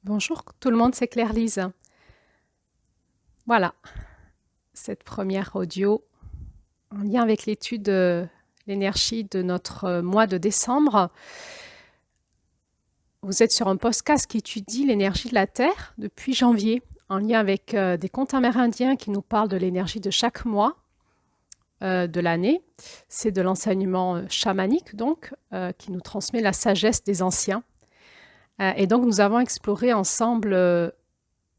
Bonjour tout le monde, c'est Claire-Lise. Voilà, cette première audio en lien avec l'étude de l'énergie de notre mois de décembre. Vous êtes sur un podcast qui étudie l'énergie de la Terre depuis janvier, en lien avec des contes amérindiens qui nous parlent de l'énergie de chaque mois de l'année. C'est de l'enseignement chamanique, donc, qui nous transmet la sagesse des anciens. Et donc, nous avons exploré ensemble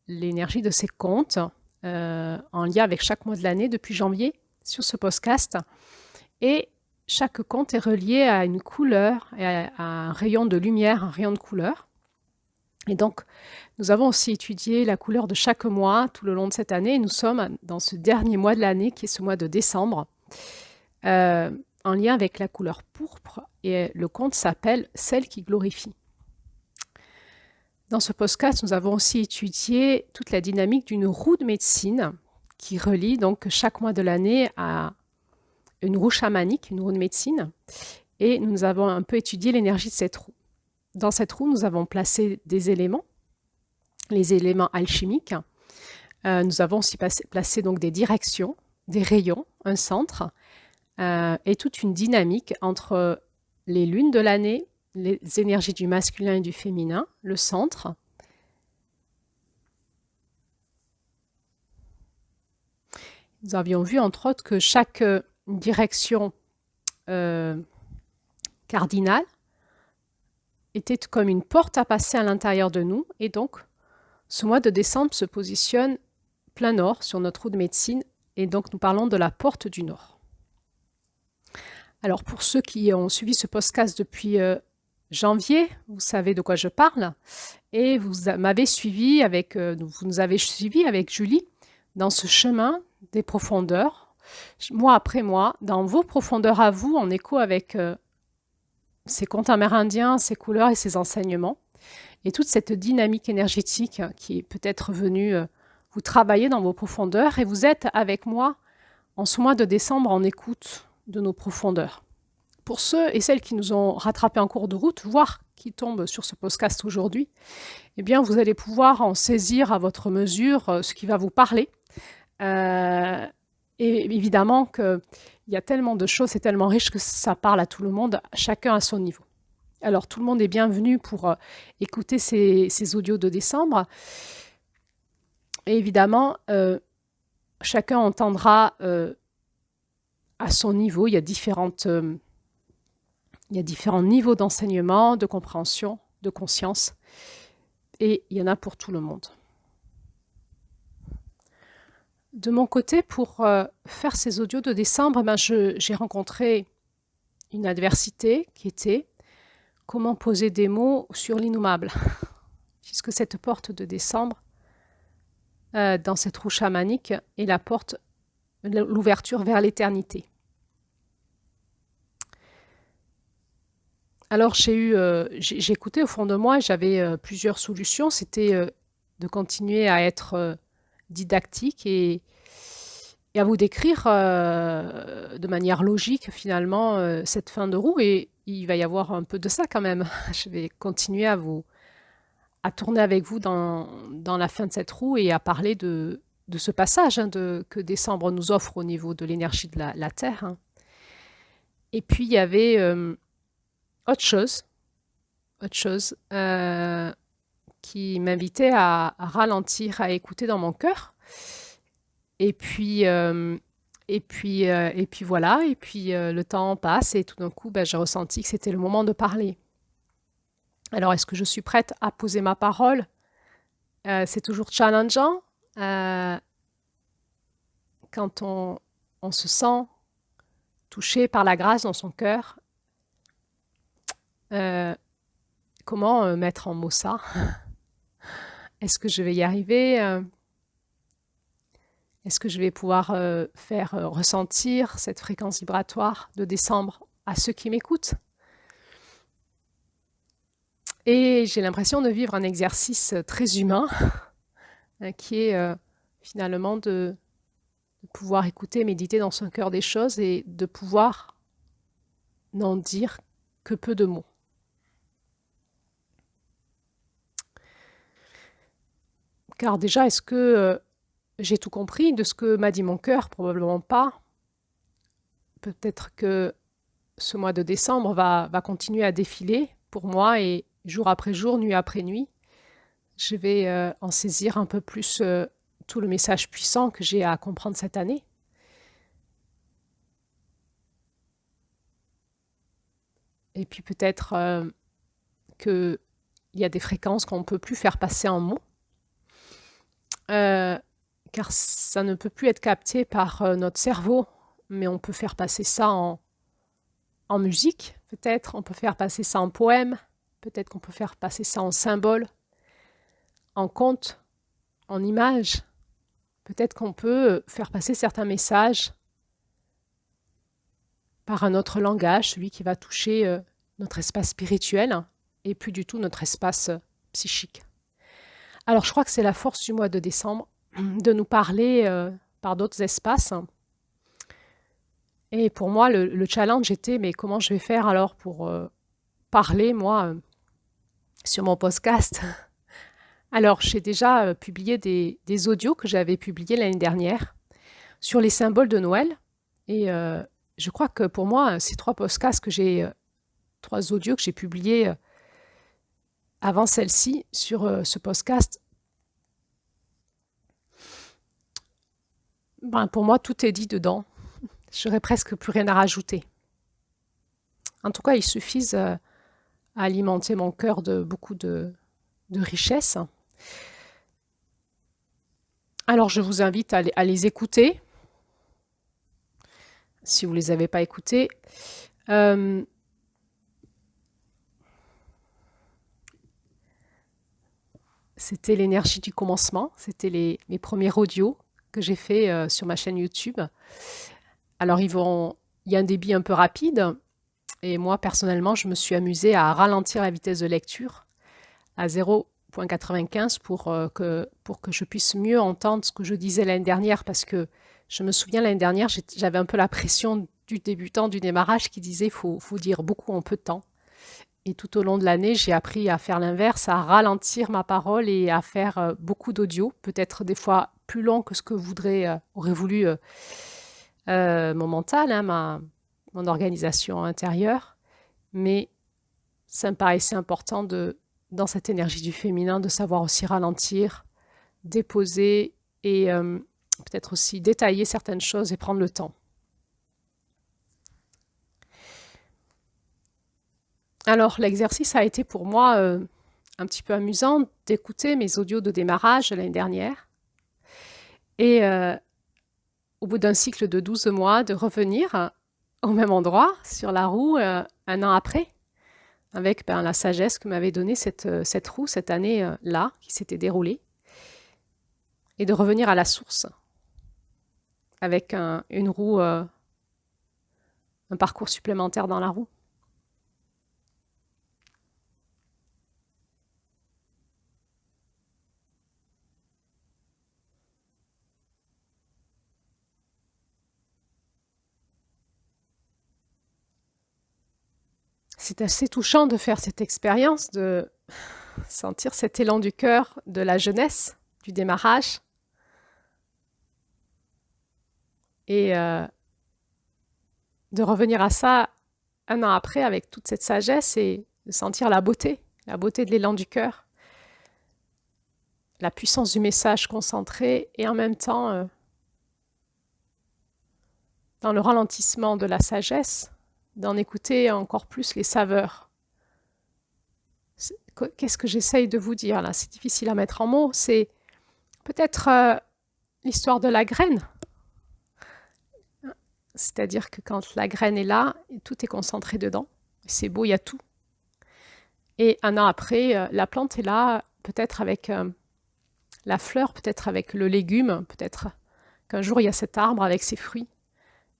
l'énergie de ces contes en lien avec chaque mois de l'année depuis janvier sur ce podcast. Et chaque conte est relié à une couleur, et à un rayon de lumière, un rayon de couleur. Et donc, nous avons aussi étudié la couleur de chaque mois tout le long de cette année. Et nous sommes dans ce dernier mois de l'année, qui est ce mois de décembre, en lien avec la couleur pourpre. Et le conte s'appelle « Celle qui glorifie ». Dans ce podcast, nous avons aussi étudié toute la dynamique d'une roue de médecine qui relie donc chaque mois de l'année à une roue chamanique, une roue de médecine. Et nous avons un peu étudié l'énergie de cette roue. Dans cette roue, nous avons placé des éléments, les éléments alchimiques. Nous avons aussi placé donc des directions, des rayons, un centre, et toute une dynamique entre les lunes de l'année, les énergies du masculin et du féminin, le centre. Nous avions vu entre autres que chaque direction cardinale était comme une porte à passer à l'intérieur de nous, et donc ce mois de décembre se positionne plein nord sur notre roue de médecine, et donc nous parlons de la porte du nord. Alors pour ceux qui ont suivi ce podcast depuis janvier, vous savez de quoi je parle, et vous m'avez suivi vous nous avez suivi avec Julie dans ce chemin des profondeurs, mois après mois, dans vos profondeurs à vous, en écho avec ces contes amérindiens, ces couleurs et ces enseignements, et toute cette dynamique énergétique qui est peut-être venue vous travailler dans vos profondeurs, et vous êtes avec moi en ce mois de décembre en écoute de nos profondeurs. Pour ceux et celles qui nous ont rattrapés en cours de route, voire qui tombent sur ce podcast aujourd'hui, eh bien, vous allez pouvoir en saisir à votre mesure ce qui va vous parler. Et évidemment qu'il y a tellement de choses, c'est tellement riche que ça parle à tout le monde, chacun à son niveau. Alors, tout le monde est bienvenu pour écouter ces audios de décembre. Et évidemment, chacun entendra à son niveau. Il y a différents niveaux d'enseignement, de compréhension, de conscience. Et il y en a pour tout le monde. De mon côté, pour faire ces audios de décembre, j'ai rencontré une adversité qui était comment poser des mots sur l'innommable. Puisque cette porte de décembre, dans cette roue chamanique, est la porte, l'ouverture vers l'éternité. Alors j'ai écouté au fond de moi, j'avais plusieurs solutions. C'était de continuer à être didactique et à vous décrire de manière logique finalement cette fin de roue, et il va y avoir un peu de ça quand même. Je vais continuer à tourner avec vous dans la fin de cette roue et à parler de ce passage que décembre nous offre au niveau de l'énergie de la Terre. Hein. Et puis il y avait autre chose qui m'invitait à ralentir, à écouter dans mon cœur. Et puis voilà, le temps passe et tout d'un coup, j'ai ressenti que c'était le moment de parler. Alors, est-ce que je suis prête à poser ma parole? C'est toujours challengeant quand on se sent touché par la grâce dans son cœur. Comment mettre en mots ça? Est-ce que je vais y arriver? Est-ce que je vais pouvoir faire ressentir cette fréquence vibratoire de décembre à ceux qui m'écoutent? Et j'ai l'impression de vivre un exercice très humain qui est finalement de pouvoir écouter, méditer dans son cœur des choses et de pouvoir n'en dire que peu de mots. Car déjà, est-ce que j'ai tout compris de ce que m'a dit mon cœur? Probablement pas. Peut-être que ce mois de décembre va continuer à défiler pour moi et jour après jour, nuit après nuit, je vais en saisir un peu plus tout le message puissant que j'ai à comprendre cette année. Et puis peut-être qu'il y a des fréquences qu'on ne peut plus faire passer en mots, car ça ne peut plus être capté par notre cerveau, mais on peut faire passer ça en musique, peut-être, on peut faire passer ça en poème, peut-être qu'on peut faire passer ça en symbole, en conte, en image. Peut-être qu'on peut faire passer certains messages par un autre langage, celui qui va toucher notre espace spirituel et plus du tout notre espace psychique. Alors je crois que c'est la force du mois de décembre de nous parler par d'autres espaces. Et pour moi, le challenge était, mais comment je vais faire alors pour parler, moi, sur mon podcast? Alors, j'ai déjà publié des audios que j'avais publiés l'année dernière sur les symboles de Noël. Et je crois que pour moi, ces trois podcasts que j'ai, trois audios que j'ai publiés avant celle-ci sur ce podcast, ben, pour moi, tout est dit dedans. J'aurais presque plus rien à rajouter. En tout cas, ils suffisent à alimenter mon cœur de beaucoup de richesses. Alors, je vous invite à les écouter, si vous ne les avez pas écoutés. C'était l'énergie du commencement, c'était mes premiers audios que j'ai fait sur ma chaîne YouTube. Alors, il y a un débit un peu rapide, et moi, personnellement, je me suis amusée à ralentir la vitesse de lecture à 0,95 pour que je puisse mieux entendre ce que je disais l'année dernière, parce que je me souviens l'année dernière, j'avais un peu la pression du débutant, du démarrage, qui disait faut dire beaucoup en peu de temps. Et tout au long de l'année, j'ai appris à faire l'inverse, à ralentir ma parole et à faire beaucoup d'audio, peut-être des fois plus long que ce que aurait voulu mon mental, hein, mon organisation intérieure. Mais ça me paraissait important dans cette énergie du féminin, de savoir aussi ralentir, déposer et peut-être aussi détailler certaines choses et prendre le temps. Alors, l'exercice a été pour moi un petit peu amusant d'écouter mes audios de démarrage de l'année dernière et au bout d'un cycle de 12 mois, de revenir au même endroit, sur la roue, un an après, avec la sagesse que m'avait donnée cette roue, cette année-là, qui s'était déroulée, et de revenir à la source, avec une roue, un parcours supplémentaire dans la roue. C'est assez touchant de faire cette expérience, de sentir cet élan du cœur de la jeunesse, du démarrage, et de revenir à ça un an après avec toute cette sagesse et de sentir la beauté de l'élan du cœur, la puissance du message concentré et en même temps dans le ralentissement de la sagesse, d'en écouter encore plus les saveurs. Qu'est-ce que j'essaye de vous dire là? C'est difficile à mettre en mots. C'est peut-être l'histoire de la graine. C'est-à-dire que quand la graine est là, tout est concentré dedans. C'est beau, il y a tout. Et un an après, la plante est là, peut-être avec la fleur, peut-être avec le légume, peut-être qu'un jour il y a cet arbre avec ses fruits.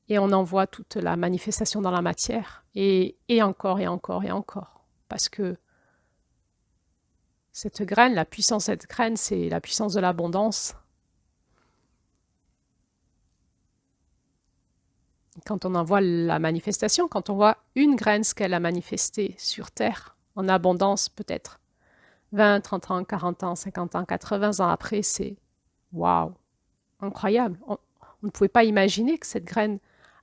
Et on en voit toute la manifestation dans la matière. Et encore, et encore, et encore. Parce que cette graine, la puissance de cette graine, c'est la puissance de l'abondance. Quand on en voit la manifestation, quand on voit une graine, ce qu'elle a manifesté sur Terre, en abondance peut-être, 20, 30 ans, 40 ans, 50 ans, 80 ans après, c'est waouh, incroyable. On ne pouvait pas imaginer que cette graine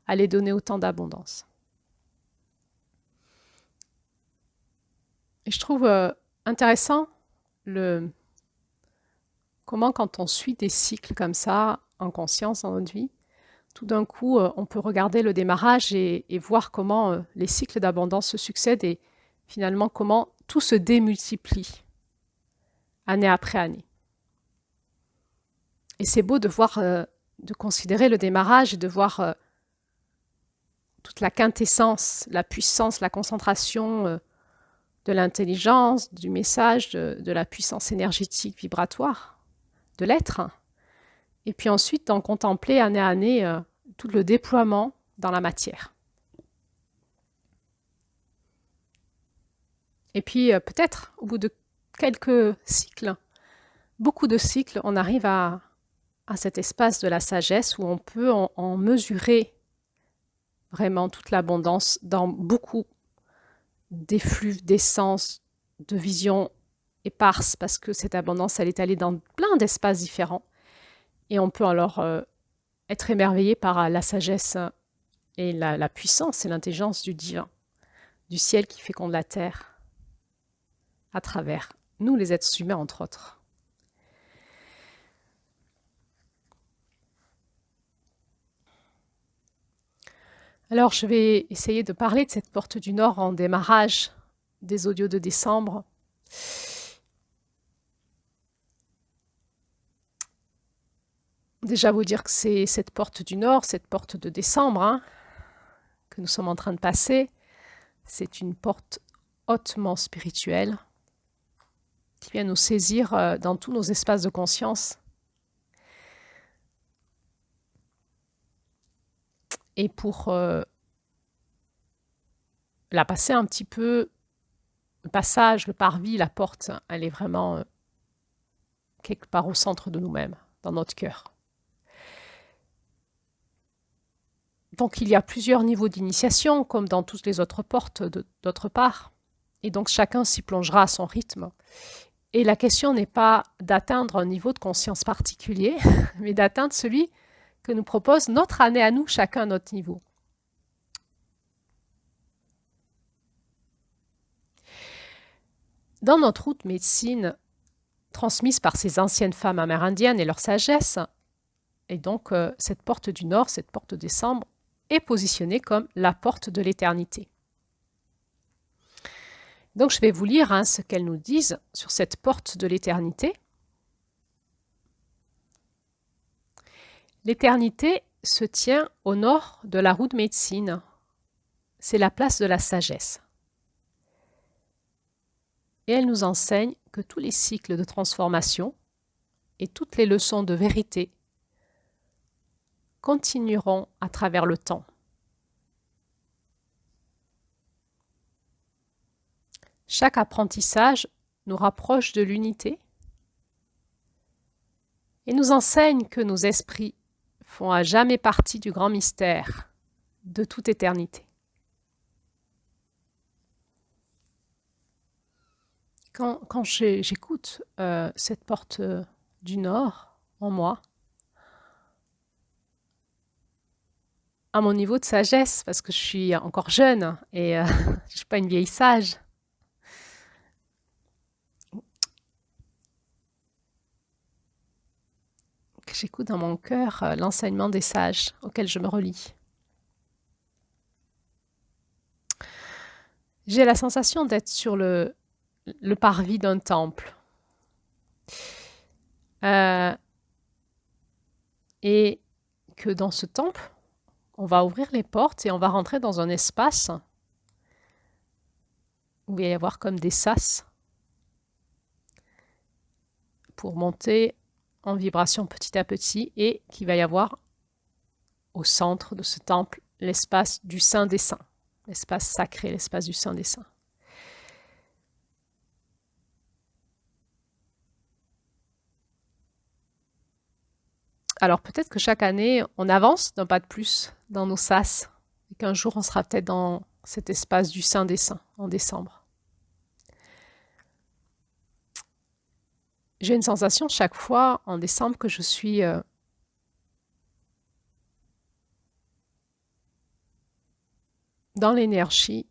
allait donner autant d'abondance. Et je trouve intéressant comment quand on suit des cycles comme ça, en conscience dans notre vie, tout d'un coup, on peut regarder le démarrage et voir comment les cycles d'abondance se succèdent et finalement comment tout se démultiplie année après année. Et c'est beau de voir, de considérer le démarrage et de voir toute la quintessence, la puissance, la concentration de l'intelligence, du message, de la puissance énergétique vibratoire, de l'être. Et puis ensuite, d'en contempler année à année tout le déploiement dans la matière. Et puis peut-être, au bout de quelques cycles, beaucoup de cycles, on arrive à cet espace de la sagesse où on peut en mesurer vraiment toute l'abondance dans beaucoup d'effluves, d'essence, de visions éparses, parce que cette abondance, elle est allée dans plein d'espaces différents. Et on peut alors être émerveillé par la sagesse et la puissance et l'intelligence du divin, du ciel qui féconde la terre, à travers nous, les êtres humains, entre autres. Alors, je vais essayer de parler de cette porte du Nord en démarrage des audios de décembre. Déjà vous dire que c'est cette porte du Nord, cette porte de décembre, que nous sommes en train de passer. C'est une porte hautement spirituelle qui vient nous saisir dans tous nos espaces de conscience. Et pour la passer un petit peu, le passage, le parvis, la porte, elle est vraiment quelque part au centre de nous-mêmes, dans notre cœur. Donc il y a plusieurs niveaux d'initiation, comme dans toutes les autres portes d'autre part. Et donc chacun s'y plongera à son rythme. Et la question n'est pas d'atteindre un niveau de conscience particulier, mais d'atteindre celui que nous propose notre année à nous, chacun à notre niveau. Dans notre route médecine, transmise par ces anciennes femmes amérindiennes et leur sagesse, et donc cette porte du Nord, cette porte de décembre, est positionnée comme la porte de l'éternité. Donc je vais vous lire ce qu'elles nous disent sur cette porte de l'éternité. L'éternité se tient au nord de la roue de médecine. C'est la place de la sagesse. Et elle nous enseigne que tous les cycles de transformation et toutes les leçons de vérité continueront à travers le temps. Chaque apprentissage nous rapproche de l'unité et nous enseigne que nos esprits font à jamais partie du grand mystère de toute éternité. Quand j'écoute cette porte du Nord en moi, à mon niveau de sagesse, parce que je suis encore jeune et je ne suis pas une vieille sage, que j'écoute dans mon cœur l'enseignement des sages auxquels je me relie. J'ai la sensation d'être sur le parvis d'un temple. Et que dans ce temple, on va ouvrir les portes et on va rentrer dans un espace où il va y avoir comme des sas pour monter en vibration petit à petit et qu'il va y avoir au centre de ce temple l'espace du Saint des Saints, l'espace sacré, l'espace du Saint des Saints. Alors peut-être que chaque année, on avance d'un pas de plus dans nos sas et qu'un jour, on sera peut-être dans cet espace du Saint des Saints en décembre. J'ai une sensation chaque fois en décembre que je suis dans l'énergie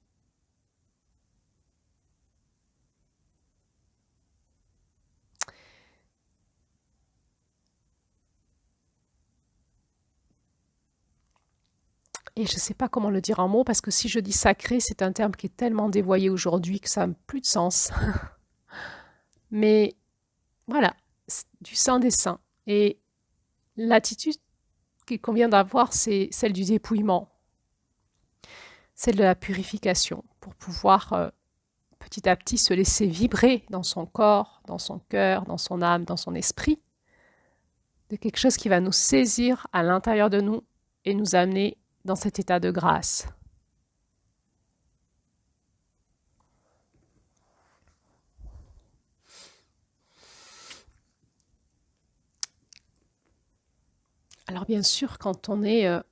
et je ne sais pas comment le dire en mots parce que si je dis sacré, c'est un terme qui est tellement dévoyé aujourd'hui que ça n'a plus de sens. Mais voilà, du saint des saints. Et l'attitude qu'il convient d'avoir, c'est celle du dépouillement, celle de la purification, pour pouvoir petit à petit se laisser vibrer dans son corps, dans son cœur, dans son âme, dans son esprit, de quelque chose qui va nous saisir à l'intérieur de nous et nous amener dans cet état de grâce. Alors bien sûr, quand on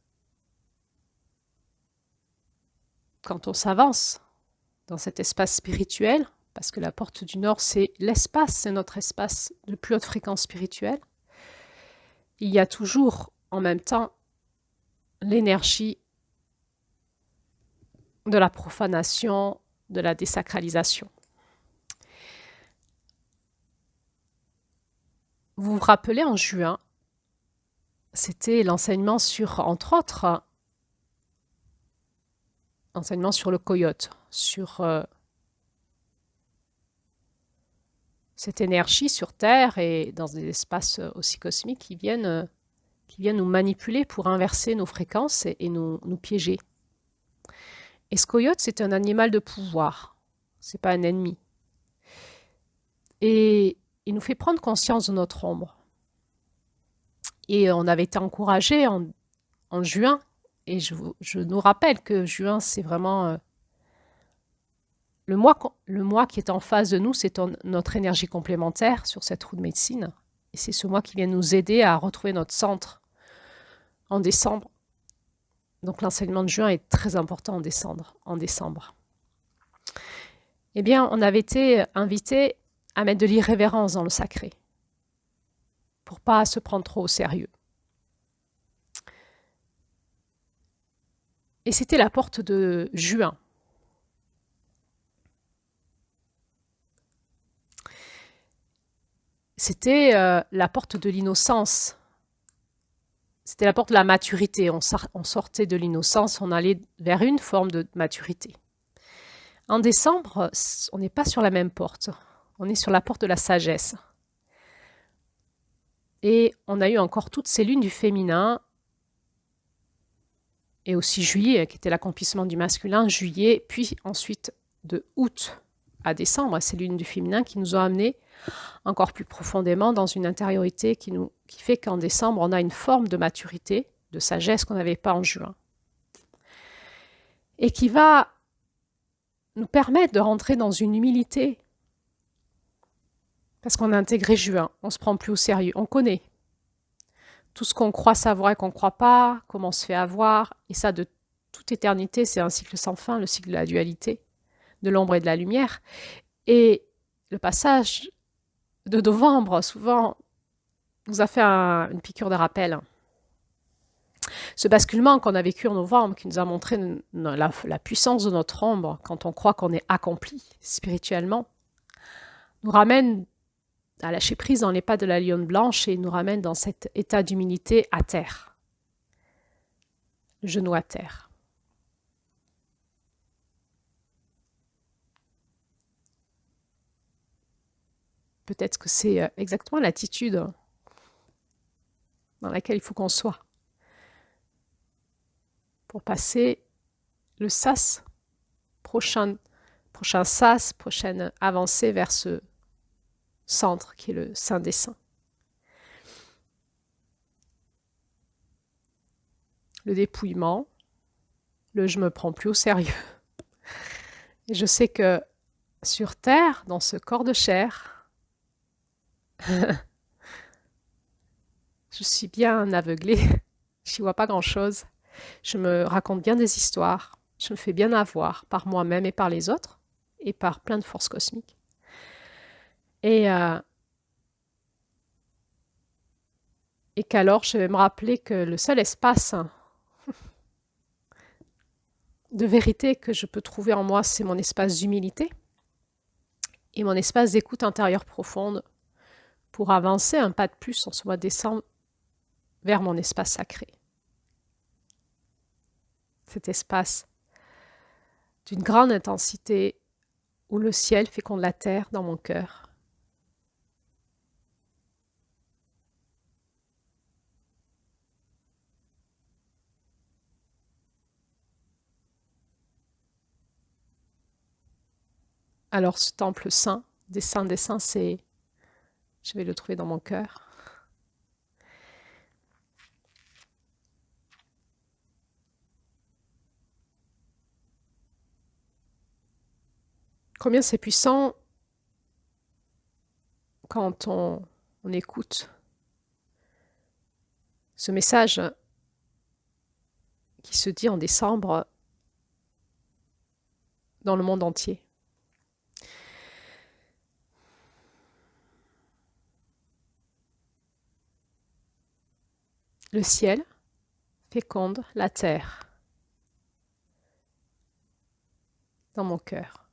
s'avance dans cet espace spirituel, parce que la porte du Nord, c'est l'espace, c'est notre espace de plus haute fréquence spirituelle, il y a toujours en même temps l'énergie de la profanation, de la désacralisation. Vous vous rappelez, en juin, c'était l'enseignement sur, entre autres, enseignement sur le coyote, sur cette énergie sur Terre et dans des espaces aussi cosmiques qui viennent nous manipuler pour inverser nos fréquences et nous piéger. Et ce coyote, c'est un animal de pouvoir, c'est pas un ennemi. Et il nous fait prendre conscience de notre ombre. Et on avait été encouragés en juin, et je nous rappelle que juin, c'est vraiment le mois qui est en face de nous, c'est notre énergie complémentaire sur cette roue de médecine. Et c'est ce mois qui vient nous aider à retrouver notre centre en décembre. Donc l'enseignement de juin est très important en décembre. Eh bien, on avait été invités à mettre de l'irrévérence dans le sacré, pour pas se prendre trop au sérieux. Et c'était la porte de juin. C'était la porte de l'innocence. C'était la porte de la maturité. On sortait de l'innocence, on allait vers une forme de maturité. En décembre, on n'est pas sur la même porte. On est sur la porte de la sagesse. Et on a eu encore toutes ces lunes du féminin, et aussi juillet, qui était l'accomplissement du masculin, juillet, puis ensuite de août à décembre, ces lunes du féminin qui nous ont amenés encore plus profondément dans une intériorité qui fait qu'en décembre, on a une forme de maturité, de sagesse qu'on n'avait pas en juin. Et qui va nous permettre de rentrer dans une humilité. Parce qu'on a intégré juin, on ne se prend plus au sérieux, on connaît tout ce qu'on croit savoir et qu'on ne croit pas, comment on se fait avoir, et ça de toute éternité, c'est un cycle sans fin, le cycle de la dualité, de l'ombre et de la lumière. Et le passage de novembre, souvent, nous a fait une piqûre de rappel. Ce basculement qu'on a vécu en novembre, qui nous a montré la puissance de notre ombre, quand on croit qu'on est accompli spirituellement, nous ramène à lâcher prise dans les pas de la lionne blanche et nous ramène dans cet état d'humilité à terre. Le genou à terre. Peut-être que c'est exactement l'attitude dans laquelle il faut qu'on soit pour passer le sas, prochain sas, prochaine avancée vers ce centre qui est le Saint des Saints. Le dépouillement, le je me prends plus au sérieux. Et je sais que sur Terre, dans ce corps de chair, je suis bien aveuglée, je n'y vois pas grand-chose. Je me raconte bien des histoires, je me fais bien avoir par moi-même et par les autres, et par plein de forces cosmiques. Et et qu'alors je vais me rappeler que le seul espace de vérité que je peux trouver en moi, c'est mon espace d'humilité et mon espace d'écoute intérieure profonde pour avancer un pas de plus en ce mois de décembre vers mon espace sacré. Cet espace d'une grande intensité où le ciel féconde la terre dans mon cœur. Alors ce temple saint, des saints, c'est... Je vais le trouver dans mon cœur. Combien c'est puissant quand on écoute ce message qui se dit en décembre dans le monde entier. Le ciel féconde la terre dans mon cœur,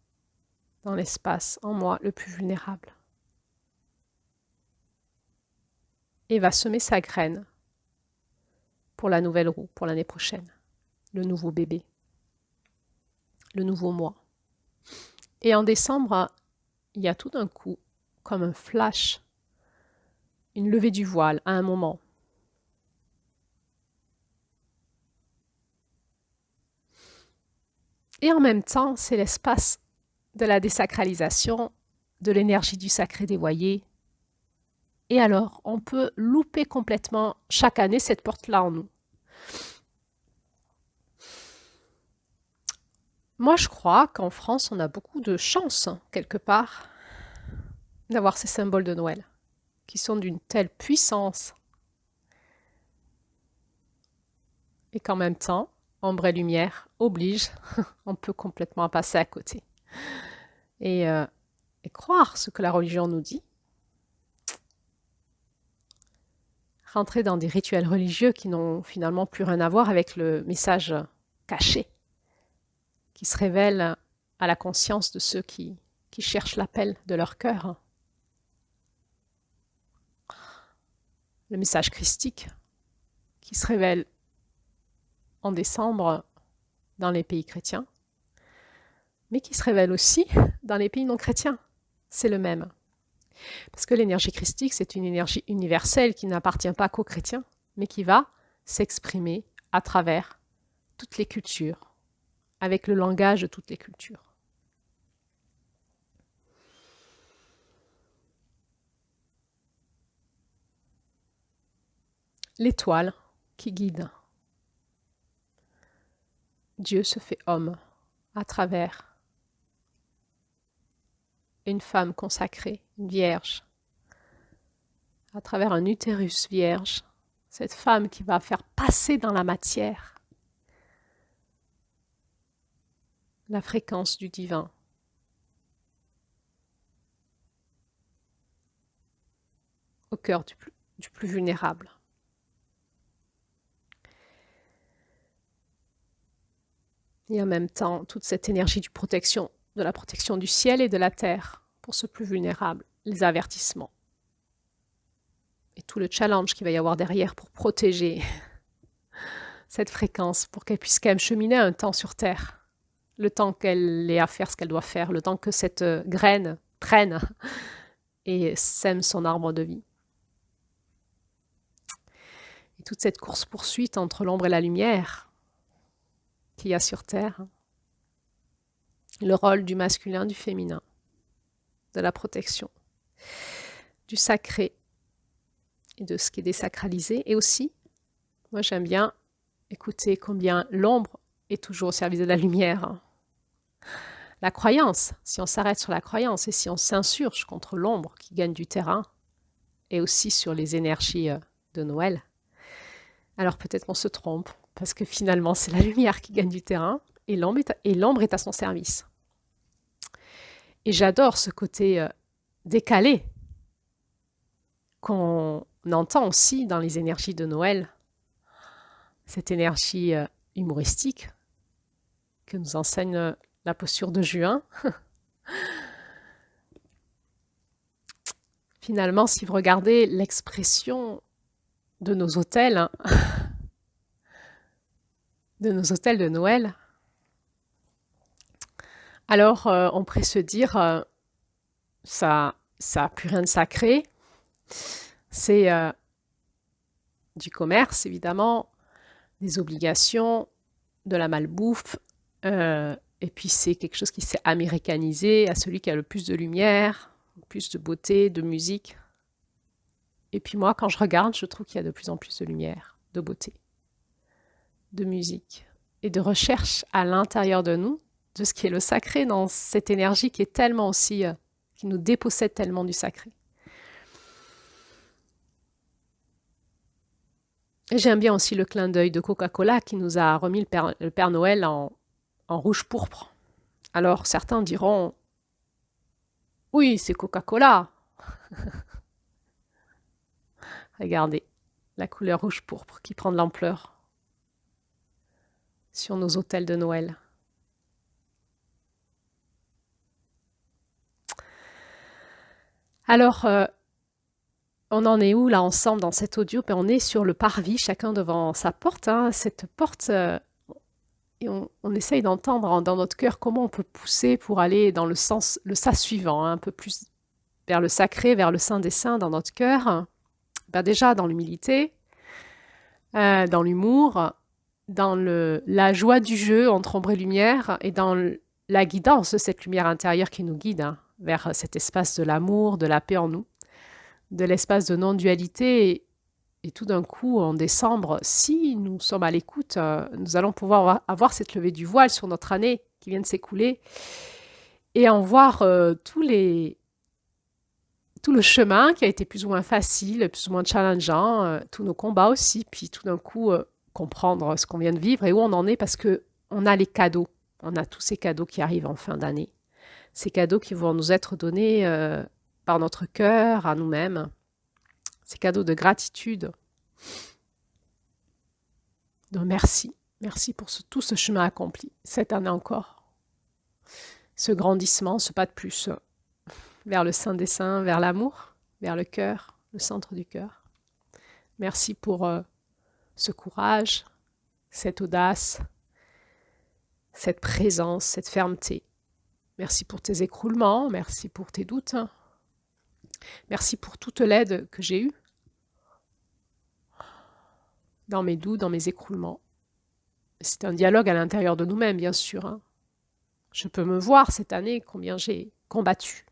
dans l'espace en moi le plus vulnérable. Et va semer sa graine pour la nouvelle roue, pour l'année prochaine, le nouveau bébé, le nouveau moi. Et en décembre, il y a tout d'un coup, comme un flash, une levée du voile à un moment. Et en même temps, c'est l'espace de la désacralisation, de l'énergie du sacré dévoyé. Et alors, on peut louper complètement chaque année cette porte-là en nous. Moi, je crois qu'en France, on a beaucoup de chance, quelque part, d'avoir ces symboles de Noël, qui sont d'une telle puissance. Et qu'en même temps, ombre et lumière oblige, on peut complètement passer à côté. Et croire ce que la religion nous dit, rentrer dans des rituels religieux qui n'ont finalement plus rien à voir avec le message caché, qui se révèle à la conscience de ceux qui cherchent l'appel de leur cœur. Le message christique qui se révèle en décembre dans les pays chrétiens, mais qui se révèle aussi dans les pays non chrétiens. C'est le même. Parce que l'énergie christique, c'est une énergie universelle qui n'appartient pas qu'aux chrétiens, mais qui va s'exprimer à travers toutes les cultures, avec le langage de toutes les cultures. L'étoile qui guide. Dieu se fait homme à travers une femme consacrée, une vierge, à travers un utérus vierge, cette femme qui va faire passer dans la matière la fréquence du divin. Au cœur du plus vulnérable. Et en même temps, toute cette énergie de la protection du ciel et de la terre pour ce plus vulnérable, les avertissements. Et tout le challenge qu'il va y avoir derrière pour protéger cette fréquence, pour qu'elle puisse quand même cheminer un temps sur Terre, le temps qu'elle ait à faire ce qu'elle doit faire, le temps que cette graine traîne et sème son arbre de vie. Et toute cette course-poursuite entre l'ombre et la lumière qu'il y a sur Terre, le rôle du masculin, du féminin, de la protection, du sacré et de ce qui est désacralisé. Et aussi, moi j'aime bien écouter combien l'ombre est toujours au service de la lumière. La croyance, si on s'arrête sur la croyance et si on s'insurge contre l'ombre qui gagne du terrain, et aussi sur les énergies de Noël, alors peut-être on se trompe, parce que finalement c'est la lumière qui gagne du terrain et l'ombre est à son service. Et j'adore ce côté décalé qu'on on entend aussi dans les énergies de Noël cette énergie humoristique que nous enseigne la posture de juin. Finalement, si vous regardez l'expression de nos hôtels, hein, de nos hôtels de Noël, alors on pourrait se dire, ça n'a plus rien de sacré, c'est du commerce évidemment, des obligations, de la malbouffe, et puis c'est quelque chose qui s'est américanisé à celui qui a le plus de lumière, plus de beauté, de musique. Et puis moi, quand je regarde, je trouve qu'il y a de plus en plus de lumière, de beauté, de musique et de recherche à l'intérieur de nous, de ce qui est le sacré dans cette énergie qui est tellement aussi, qui nous dépossède tellement du sacré. Et j'aime bien aussi le clin d'œil de Coca-Cola qui nous a remis le Père Noël en rouge pourpre. Alors certains diront, oui, c'est Coca-Cola. Regardez, la couleur rouge pourpre qui prend de l'ampleur sur nos autels de Noël. Alors, on en est où là ensemble dans cet audio? On est sur le parvis, chacun devant sa porte. Hein. Cette porte, et on essaye d'entendre dans notre cœur comment on peut pousser pour aller dans le sas suivant, hein, un peu plus vers le sacré, vers le saint des saints dans notre cœur. Déjà dans l'humilité, dans l'humour, dans la joie du jeu entre ombre et lumière, et dans la guidance de cette lumière intérieure qui nous guide hein, vers cet espace de l'amour, de la paix en nous, de l'espace de non-dualité. Et tout d'un coup, en décembre, si nous sommes à l'écoute, nous allons pouvoir avoir cette levée du voile sur notre année qui vient de s'écouler et en voir tout le chemin qui a été plus ou moins facile, plus ou moins challengeant, tous nos combats aussi, puis tout d'un coup, comprendre ce qu'on vient de vivre et où on en est parce qu'on a les cadeaux. On a tous ces cadeaux qui arrivent en fin d'année. Ces cadeaux qui vont nous être donnés par notre cœur, à nous-mêmes. Ces cadeaux de gratitude. Donc merci. Merci pour tout ce chemin accompli, cette année encore. Ce grandissement, ce pas de plus vers le Saint des Saints, vers l'amour, vers le cœur, le centre du cœur. Merci pour ce courage, cette audace, cette présence, cette fermeté. Merci pour tes écroulements, merci pour tes doutes. Merci pour toute l'aide que j'ai eue dans mes doutes, dans mes écroulements. C'est un dialogue à l'intérieur de nous-mêmes, bien sûr. Hein. Je peux me voir cette année combien j'ai combattu.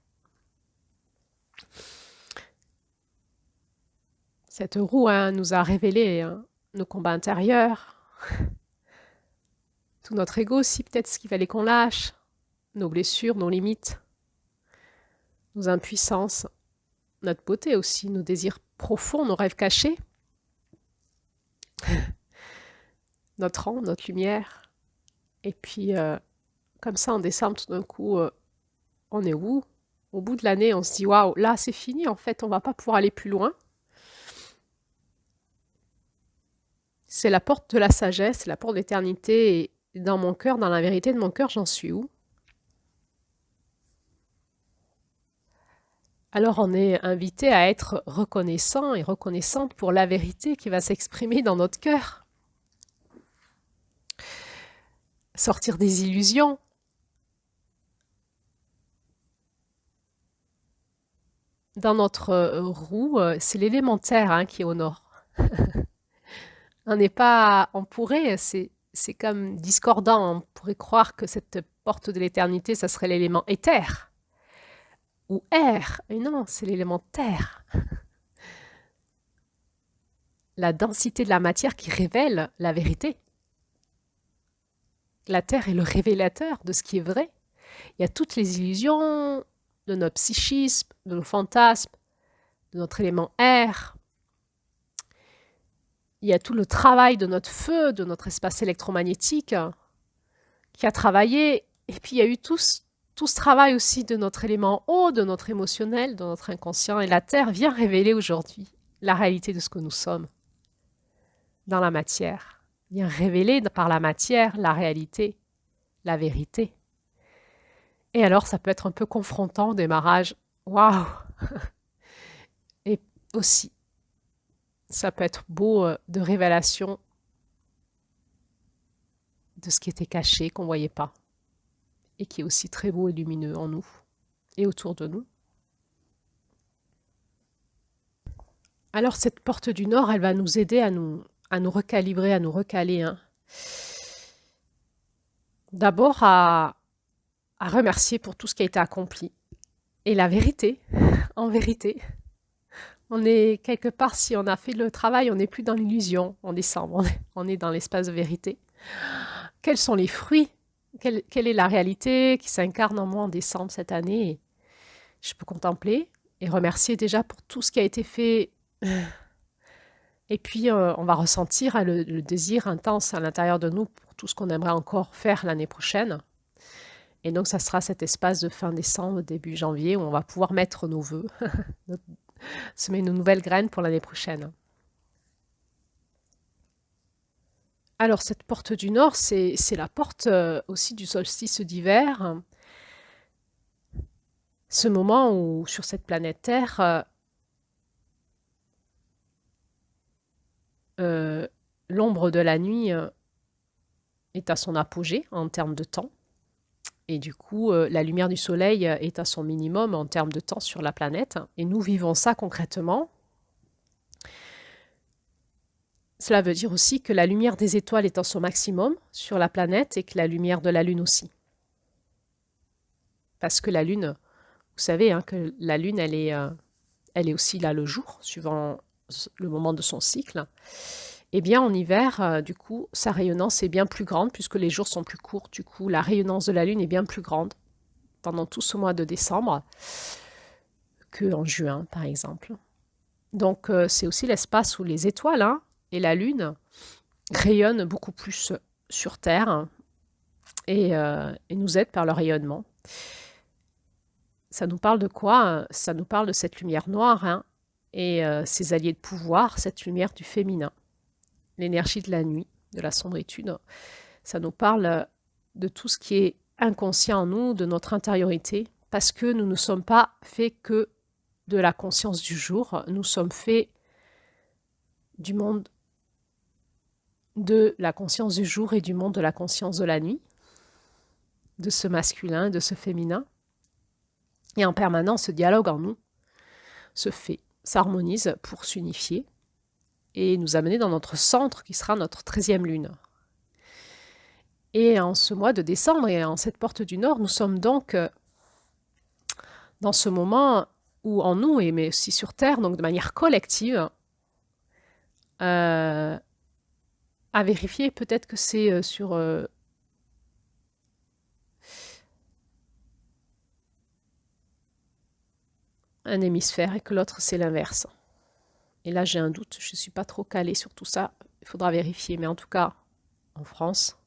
Cette roue hein, nous a révélé hein, nos combats intérieurs, tout notre ego aussi, peut-être ce qu'il fallait qu'on lâche, nos blessures, nos limites, nos impuissances, notre beauté aussi, nos désirs profonds, nos rêves cachés, notre ombre, notre lumière. Et puis, comme ça, en décembre, tout d'un coup, on est où? Au bout de l'année, on se dit, waouh, là, c'est fini, en fait, on va pas pouvoir aller plus loin. C'est la porte de la sagesse, c'est la porte de l'éternité. Et dans mon cœur, dans la vérité de mon cœur, j'en suis où? Alors on est invité à être reconnaissant et reconnaissante pour la vérité qui va s'exprimer dans notre cœur. Sortir des illusions. Dans notre roue, c'est l'élémentaire hein, qui est au nord. On n'est pas, on pourrait, c'est comme discordant, on pourrait croire que cette porte de l'éternité, ça serait l'élément éther ou air, et non, c'est l'élément terre. La densité de la matière qui révèle la vérité. La terre est le révélateur de ce qui est vrai. Il y a toutes les illusions de notre psychisme, de nos fantasmes, de notre élément air. Il y a tout le travail de notre feu, de notre espace électromagnétique qui a travaillé. Et puis il y a eu tout ce travail aussi de notre élément eau, de notre émotionnel, de notre inconscient. Et la Terre vient révéler aujourd'hui la réalité de ce que nous sommes dans la matière, vient révéler par la matière la réalité, la vérité. Et alors, ça peut être un peu confrontant au démarrage. Waouh! Et aussi, ça peut être beau de révélation de ce qui était caché, qu'on ne voyait pas, et qui est aussi très beau et lumineux en nous et autour de nous. Alors, cette porte du Nord, elle va nous aider à nous recalibrer, à nous recaler. Hein. D'abord, à remercier pour tout ce qui a été accompli. Et la vérité, en vérité, on est quelque part, si on a fait le travail, on n'est plus dans l'illusion en décembre, on est dans l'espace de vérité. Quels sont les fruits? Quelle est la réalité qui s'incarne en moi en décembre cette année? Je peux contempler et remercier déjà pour tout ce qui a été fait. Et puis, on va ressentir le désir intense à l'intérieur de nous pour tout ce qu'on aimerait encore faire l'année prochaine. Et donc, ça sera cet espace de fin décembre, début janvier, où on va pouvoir mettre nos vœux, semer nos nouvelles graines pour l'année prochaine. Alors, cette porte du Nord, c'est la porte aussi du solstice d'hiver. Ce moment où, sur cette planète Terre, l'ombre de la nuit est à son apogée en termes de temps. Et du coup, la lumière du soleil est à son minimum en termes de temps sur la planète. Et nous vivons ça concrètement. Cela veut dire aussi que la lumière des étoiles est à son maximum sur la planète et que la lumière de la Lune aussi. Parce que la Lune, vous savez hein, que la Lune, elle est aussi là le jour, suivant le moment de son cycle. Eh bien, en hiver, du coup, sa rayonnance est bien plus grande puisque les jours sont plus courts. Du coup, la rayonnance de la Lune est bien plus grande pendant tout ce mois de décembre qu'en juin, par exemple. Donc, c'est aussi l'espace où les étoiles hein, et la Lune rayonnent beaucoup plus sur Terre et nous aident par leur rayonnement. Ça nous parle de quoi? Ça nous parle de cette lumière noire hein, et ses alliés de pouvoir, cette lumière du féminin, l'énergie de la nuit, de la sombritude. Ça nous parle de tout ce qui est inconscient en nous, de notre intériorité, parce que nous ne sommes pas faits que de la conscience du jour, nous sommes faits du monde de la conscience du jour et du monde de la conscience de la nuit, de ce masculin, de ce féminin. Et en permanence, ce dialogue en nous se fait, s'harmonise pour s'unifier et nous amener dans notre centre qui sera notre 13e lune. Et en ce mois de décembre et en cette porte du Nord, nous sommes donc dans ce moment où en nous, mais aussi sur Terre, donc de manière collective, à vérifier, peut-être que c'est sur un hémisphère et que l'autre c'est l'inverse. Et là j'ai un doute, je ne suis pas trop calée sur tout ça, il faudra vérifier, mais en tout cas, en France,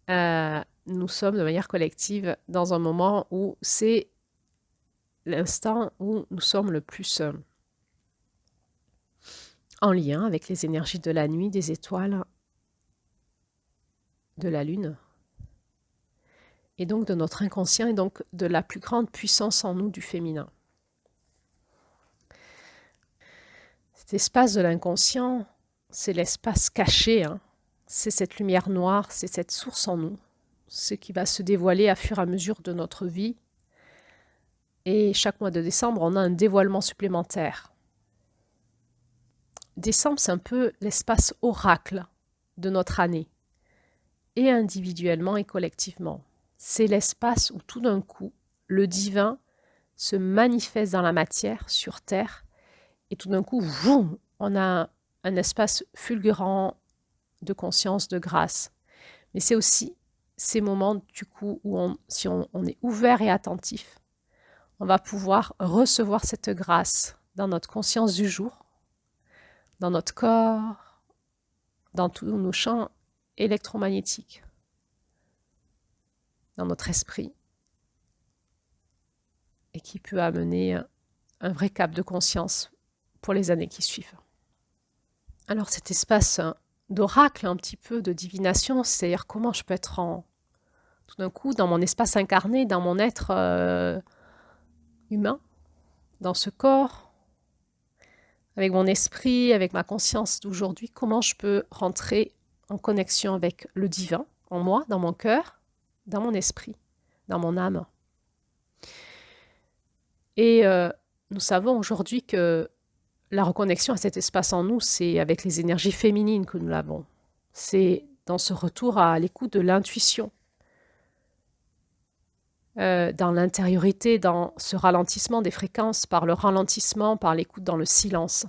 nous sommes de manière collective dans un moment où c'est l'instant où nous sommes le plus en lien avec les énergies de la nuit, des étoiles, de la lune, et donc de notre inconscient et donc de la plus grande puissance en nous du féminin. Cet espace de l'inconscient, c'est l'espace caché, hein. C'est cette lumière noire, c'est cette source en nous, ce qui va se dévoiler à fur et à mesure de notre vie. Et chaque mois de décembre, on a un dévoilement supplémentaire. Décembre, c'est un peu l'espace oracle de notre année, et individuellement et collectivement. C'est l'espace où tout d'un coup, le divin se manifeste dans la matière, sur Terre, et tout d'un coup, vroom, on a un espace fulgurant de conscience, de grâce. Mais c'est aussi ces moments du coup où si on est ouvert et attentif, on va pouvoir recevoir cette grâce dans notre conscience du jour, dans notre corps, dans tous nos champs électromagnétiques, dans notre esprit, et qui peut amener un vrai cap de conscience pour les années qui suivent. Alors cet espace d'oracle, un petit peu de divination, c'est-à-dire comment je peux être tout d'un coup dans mon espace incarné, dans mon être humain, dans ce corps, avec mon esprit, avec ma conscience d'aujourd'hui, comment je peux rentrer en connexion avec le divin, en moi, dans mon cœur, dans mon esprit, dans mon âme. Et nous savons aujourd'hui que la reconnexion à cet espace en nous, c'est avec les énergies féminines que nous l'avons. C'est dans ce retour à l'écoute de l'intuition, dans l'intériorité, dans ce ralentissement des fréquences, par le ralentissement, par l'écoute dans le silence.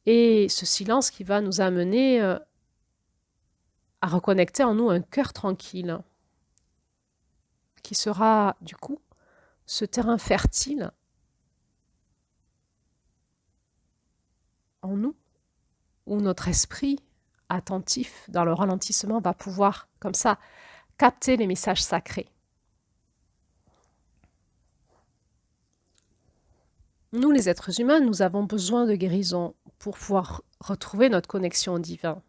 Et ce silence qui va nous amener à reconnecter en nous un cœur tranquille, qui sera du coup ce terrain fertile en nous, où notre esprit attentif dans le ralentissement va pouvoir, comme ça, capter les messages sacrés. Nous, les êtres humains, nous avons besoin de guérison pour pouvoir retrouver notre connexion au divin.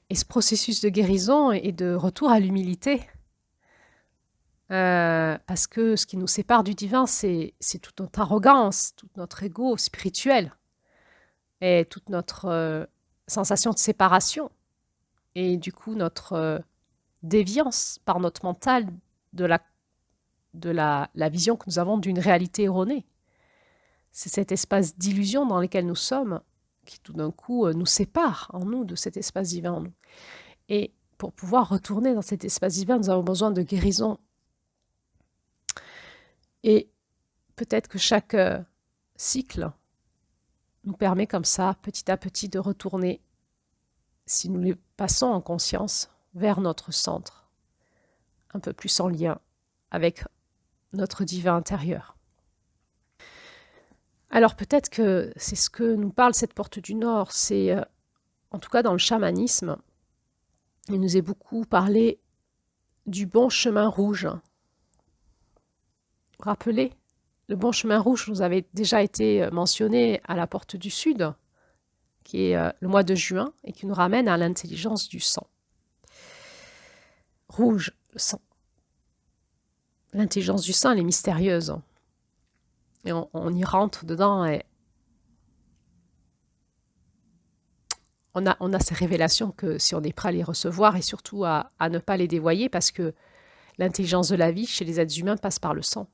Et ce processus de guérison et de retour à l'humilité, parce que ce qui nous sépare du divin, c'est toute notre arrogance, tout notre ego spirituel, et toute notre sensation de séparation, et du coup notre déviance par notre mental de la vision que nous avons d'une réalité erronée. C'est cet espace d'illusion dans lequel nous sommes qui tout d'un coup nous sépare en nous de cet espace divin en nous. Et pour pouvoir retourner dans cet espace divin, nous avons besoin de guérison. Et peut-être que chaque cycle nous permet comme ça, petit à petit, de retourner, si nous les passons en conscience, vers notre centre, un peu plus en lien avec notre divin intérieur. Alors peut-être que c'est ce que nous parle cette porte du Nord, c'est en tout cas dans le chamanisme, il nous est beaucoup parlé du bon chemin rouge. Vous vous rappelez, le bon chemin rouge nous avait déjà été mentionné à la porte du Sud, qui est le mois de juin, et qui nous ramène à l'intelligence du sang. Rouge, le sang. L'intelligence du sang, elle est mystérieuse. Et on y rentre dedans et on a ces révélations que si on est prêt à les recevoir et surtout à ne pas les dévoyer parce que l'intelligence de la vie chez les êtres humains passe par le sang.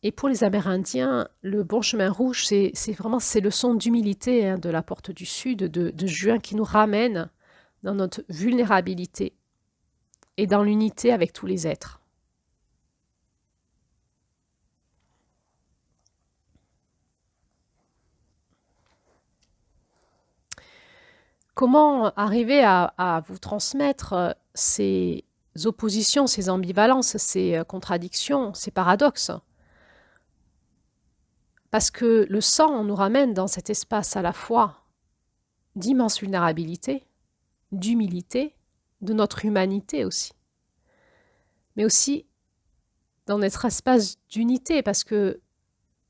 Et pour les Amérindiens, le bon chemin rouge, c'est vraiment ces leçons d'humilité de la porte du Sud, de juin, qui nous ramène dans notre vulnérabilité et dans l'unité avec tous les êtres. Comment arriver à vous transmettre ces oppositions, ces ambivalences, ces contradictions, ces paradoxes? Parce que le sang nous ramène dans cet espace à la fois d'immense vulnérabilité, d'humilité, de notre humanité aussi, mais aussi dans notre espace d'unité, parce que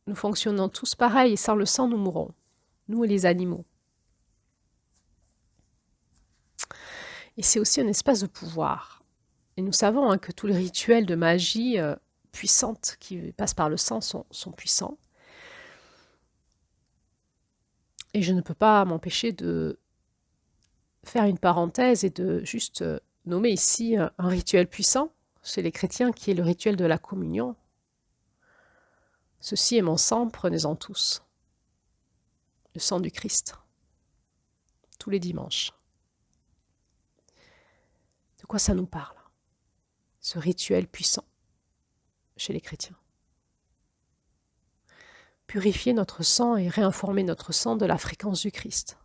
nous fonctionnons tous pareil, et sans le sang, nous mourrons, nous et les animaux. Et c'est aussi un espace de pouvoir. Et nous savons que tous les rituels de magie puissante qui passent par le sang sont puissants. Et je ne peux pas m'empêcher de faire une parenthèse et de juste nommer ici un rituel puissant chez les chrétiens qui est le rituel de la communion. Ceci est mon sang, prenez-en tous. Le sang du Christ. Tous les dimanches. De quoi ça nous parle? Ce rituel puissant chez les chrétiens. Purifier notre sang et réinformer notre sang de la fréquence du Christ.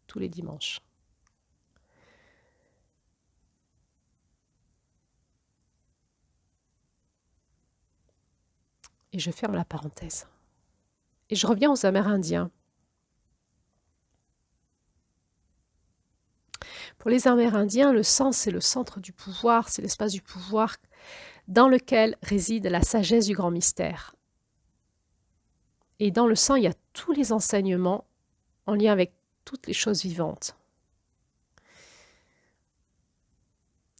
Tous les dimanches. Et je ferme la parenthèse. Et je reviens aux Amérindiens. Pour les Amérindiens, le sang, c'est le centre du pouvoir, c'est l'espace du pouvoir dans lequel réside la sagesse du grand mystère. Et dans le sang, il y a tous les enseignements en lien avec toutes les choses vivantes.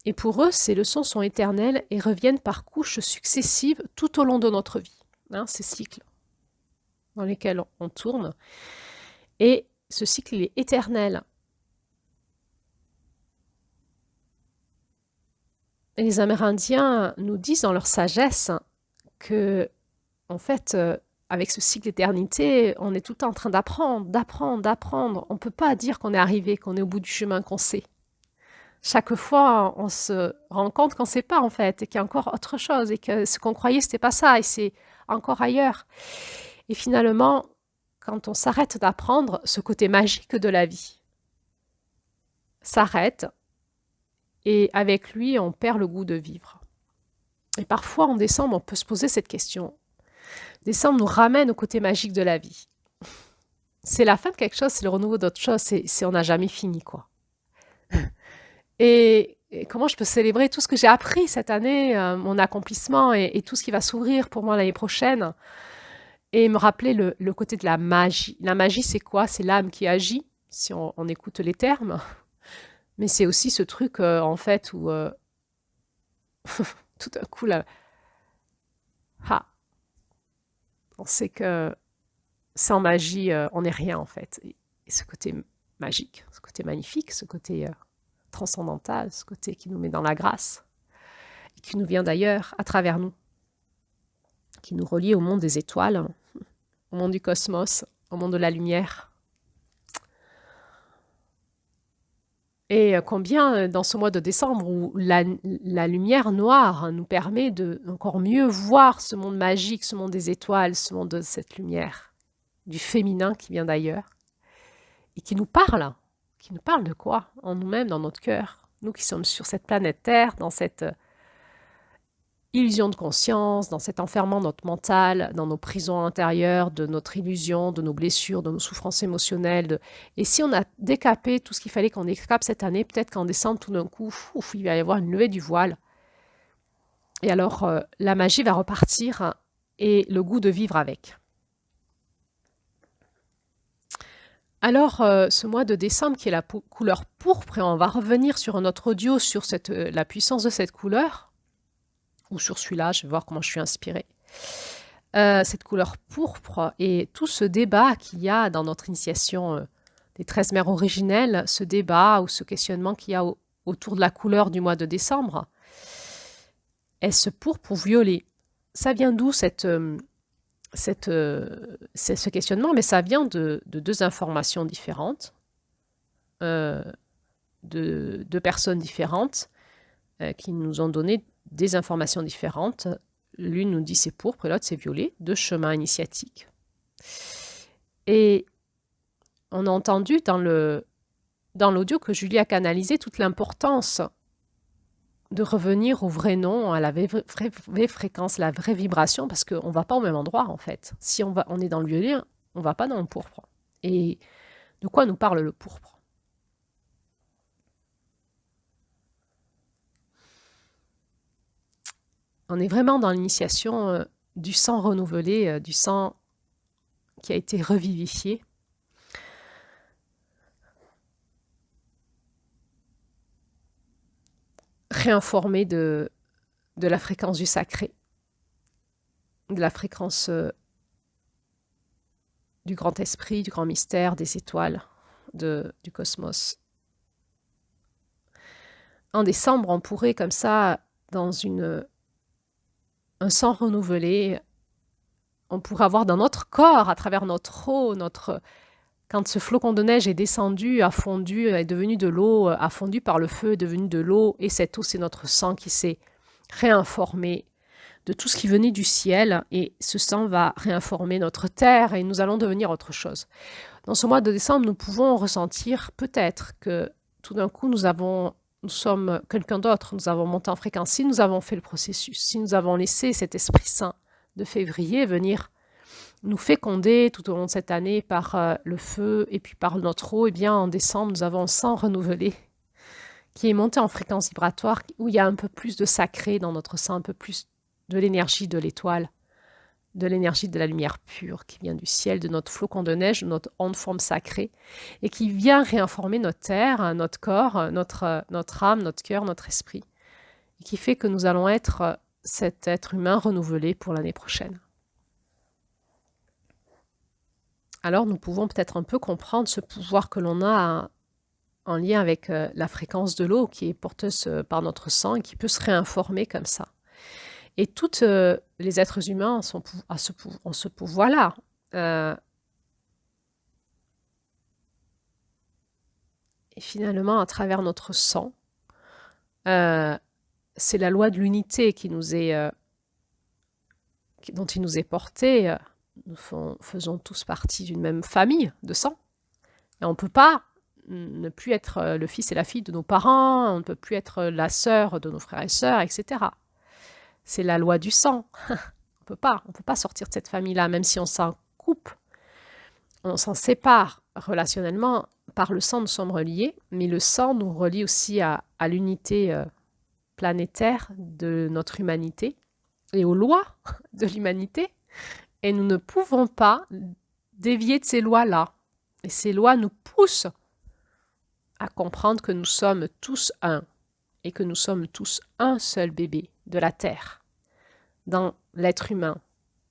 Et pour eux, ces leçons sont éternelles et reviennent par couches successives tout au long de notre vie. Ces cycles dans lesquels on tourne. Et ce cycle, il est éternel. Et les Amérindiens nous disent dans leur sagesse que, en fait, avec ce cycle d'éternité, on est tout le temps en train d'apprendre, d'apprendre, d'apprendre. On ne peut pas dire qu'on est arrivé, qu'on est au bout du chemin, qu'on sait. Chaque fois, on se rend compte qu'on ne sait pas, en fait, et qu'il y a encore autre chose, et que ce qu'on croyait, ce n'était pas ça, et c'est encore ailleurs. Et finalement, quand on s'arrête d'apprendre, ce côté magique de la vie s'arrête, et avec lui, on perd le goût de vivre. Et parfois, en décembre, on peut se poser cette question. Décembre nous ramène au côté magique de la vie. C'est la fin de quelque chose, c'est le renouveau d'autre chose, on n'a jamais fini, quoi. Et comment je peux célébrer tout ce que j'ai appris cette année, mon accomplissement et tout ce qui va s'ouvrir pour moi l'année prochaine, et me rappeler le côté de la magie. La magie, c'est quoi? C'est l'âme qui agit, si on écoute les termes. Mais c'est aussi ce truc, en fait, où tout d'un coup, là, on sait que sans magie, on n'est rien, en fait. Et ce côté magique, ce côté magnifique, ce côté transcendantal, ce côté qui nous met dans la grâce, et qui nous vient d'ailleurs, à travers nous, qui nous relie au monde des étoiles, au monde du cosmos, au monde de la lumière. Et combien, dans ce mois de décembre, où la lumière noire nous permet de encore mieux voir ce monde magique, ce monde des étoiles, ce monde de cette lumière, du féminin qui vient d'ailleurs, et qui nous parle de quoi? En nous-mêmes, dans notre cœur. Nous qui sommes sur cette planète Terre, dans cette illusion de conscience, dans cet enfermement de notre mental, dans nos prisons intérieures, de notre illusion, de nos blessures, de nos souffrances émotionnelles. Et si on a décapé tout ce qu'il fallait qu'on décape cette année, peut-être qu'en décembre, tout d'un coup, il va y avoir une levée du voile. Et alors, la magie va repartir et le goût de vivre avec. Alors, ce mois de décembre qui est la couleur pourpre, et on va revenir sur un autre audio sur la puissance de cette couleur, ou sur celui-là, je vais voir comment je suis inspirée. Cette couleur pourpre et tout ce débat qu'il y a dans notre initiation des 13 mères originelles, ce débat ou ce questionnement qu'il y a autour de la couleur du mois de décembre, est-ce pourpre ou violet? Ça vient d'où ce questionnement? Mais ça vient de deux informations différentes, de deux personnes différentes qui nous ont donné des informations différentes. L'une nous dit c'est pourpre et l'autre c'est violet, deux chemins initiatiques. Et on a entendu dans l'audio que Julie a canalisé toute l'importance de revenir au vrai nom, à la vraie fréquence, la vraie vibration, parce qu'on ne va pas au même endroit en fait. Si on est dans le violet, on ne va pas dans le pourpre. Et de quoi nous parle le pourpre? On est vraiment dans l'initiation du sang renouvelé, du sang qui a été revivifié. Réinformé de la fréquence du sacré, de la fréquence du grand esprit, du grand mystère, des étoiles, du cosmos. En décembre, on pourrait comme ça, dans un sang renouvelé, on pourrait avoir dans notre corps, à travers notre eau, quand ce flocon de neige est descendu, a fondu, est devenu de l'eau, a fondu par le feu, est devenu de l'eau, et cette eau, c'est notre sang qui s'est réinformé de tout ce qui venait du ciel, et ce sang va réinformer notre terre, et nous allons devenir autre chose. Dans ce mois de décembre, nous pouvons ressentir peut-être que tout d'un coup, nous sommes quelqu'un d'autre, nous avons monté en fréquence. Si nous avons fait le processus, si nous avons laissé cet Esprit Saint de février venir nous féconder tout au long de cette année par le feu et puis par notre eau, eh bien en décembre, nous avons un sang renouvelé qui est monté en fréquence vibratoire, où il y a un peu plus de sacré dans notre sang, un peu plus de l'énergie de l'étoile, de l'énergie de la lumière pure qui vient du ciel, de notre flocon de neige, de notre onde forme sacrée, et qui vient réinformer notre terre, notre corps, notre âme, notre cœur, notre esprit, et qui fait que nous allons être cet être humain renouvelé pour l'année prochaine. Alors nous pouvons peut-être un peu comprendre ce pouvoir que l'on a en lien avec la fréquence de l'eau qui est porteuse par notre sang et qui peut se réinformer comme ça. Et tous les êtres humains ont ce pouvoir-là. Et finalement, à travers notre sang, c'est la loi de l'unité dont il nous est porté. Nous faisons tous partie d'une même famille de sang. Et on ne peut pas ne plus être le fils et la fille de nos parents, on ne peut plus être la sœur de nos frères et sœurs, etc. C'est la loi du sang. On peut pas sortir de cette famille-là, même si on s'en coupe, on s'en sépare relationnellement. Par le sang, nous sommes reliés, mais le sang nous relie aussi à l'unité planétaire de notre humanité et aux lois de l'humanité. Et nous ne pouvons pas dévier de ces lois-là. Et ces lois nous poussent à comprendre que nous sommes tous un et que nous sommes tous un seul bébé de la Terre. Dans l'être humain,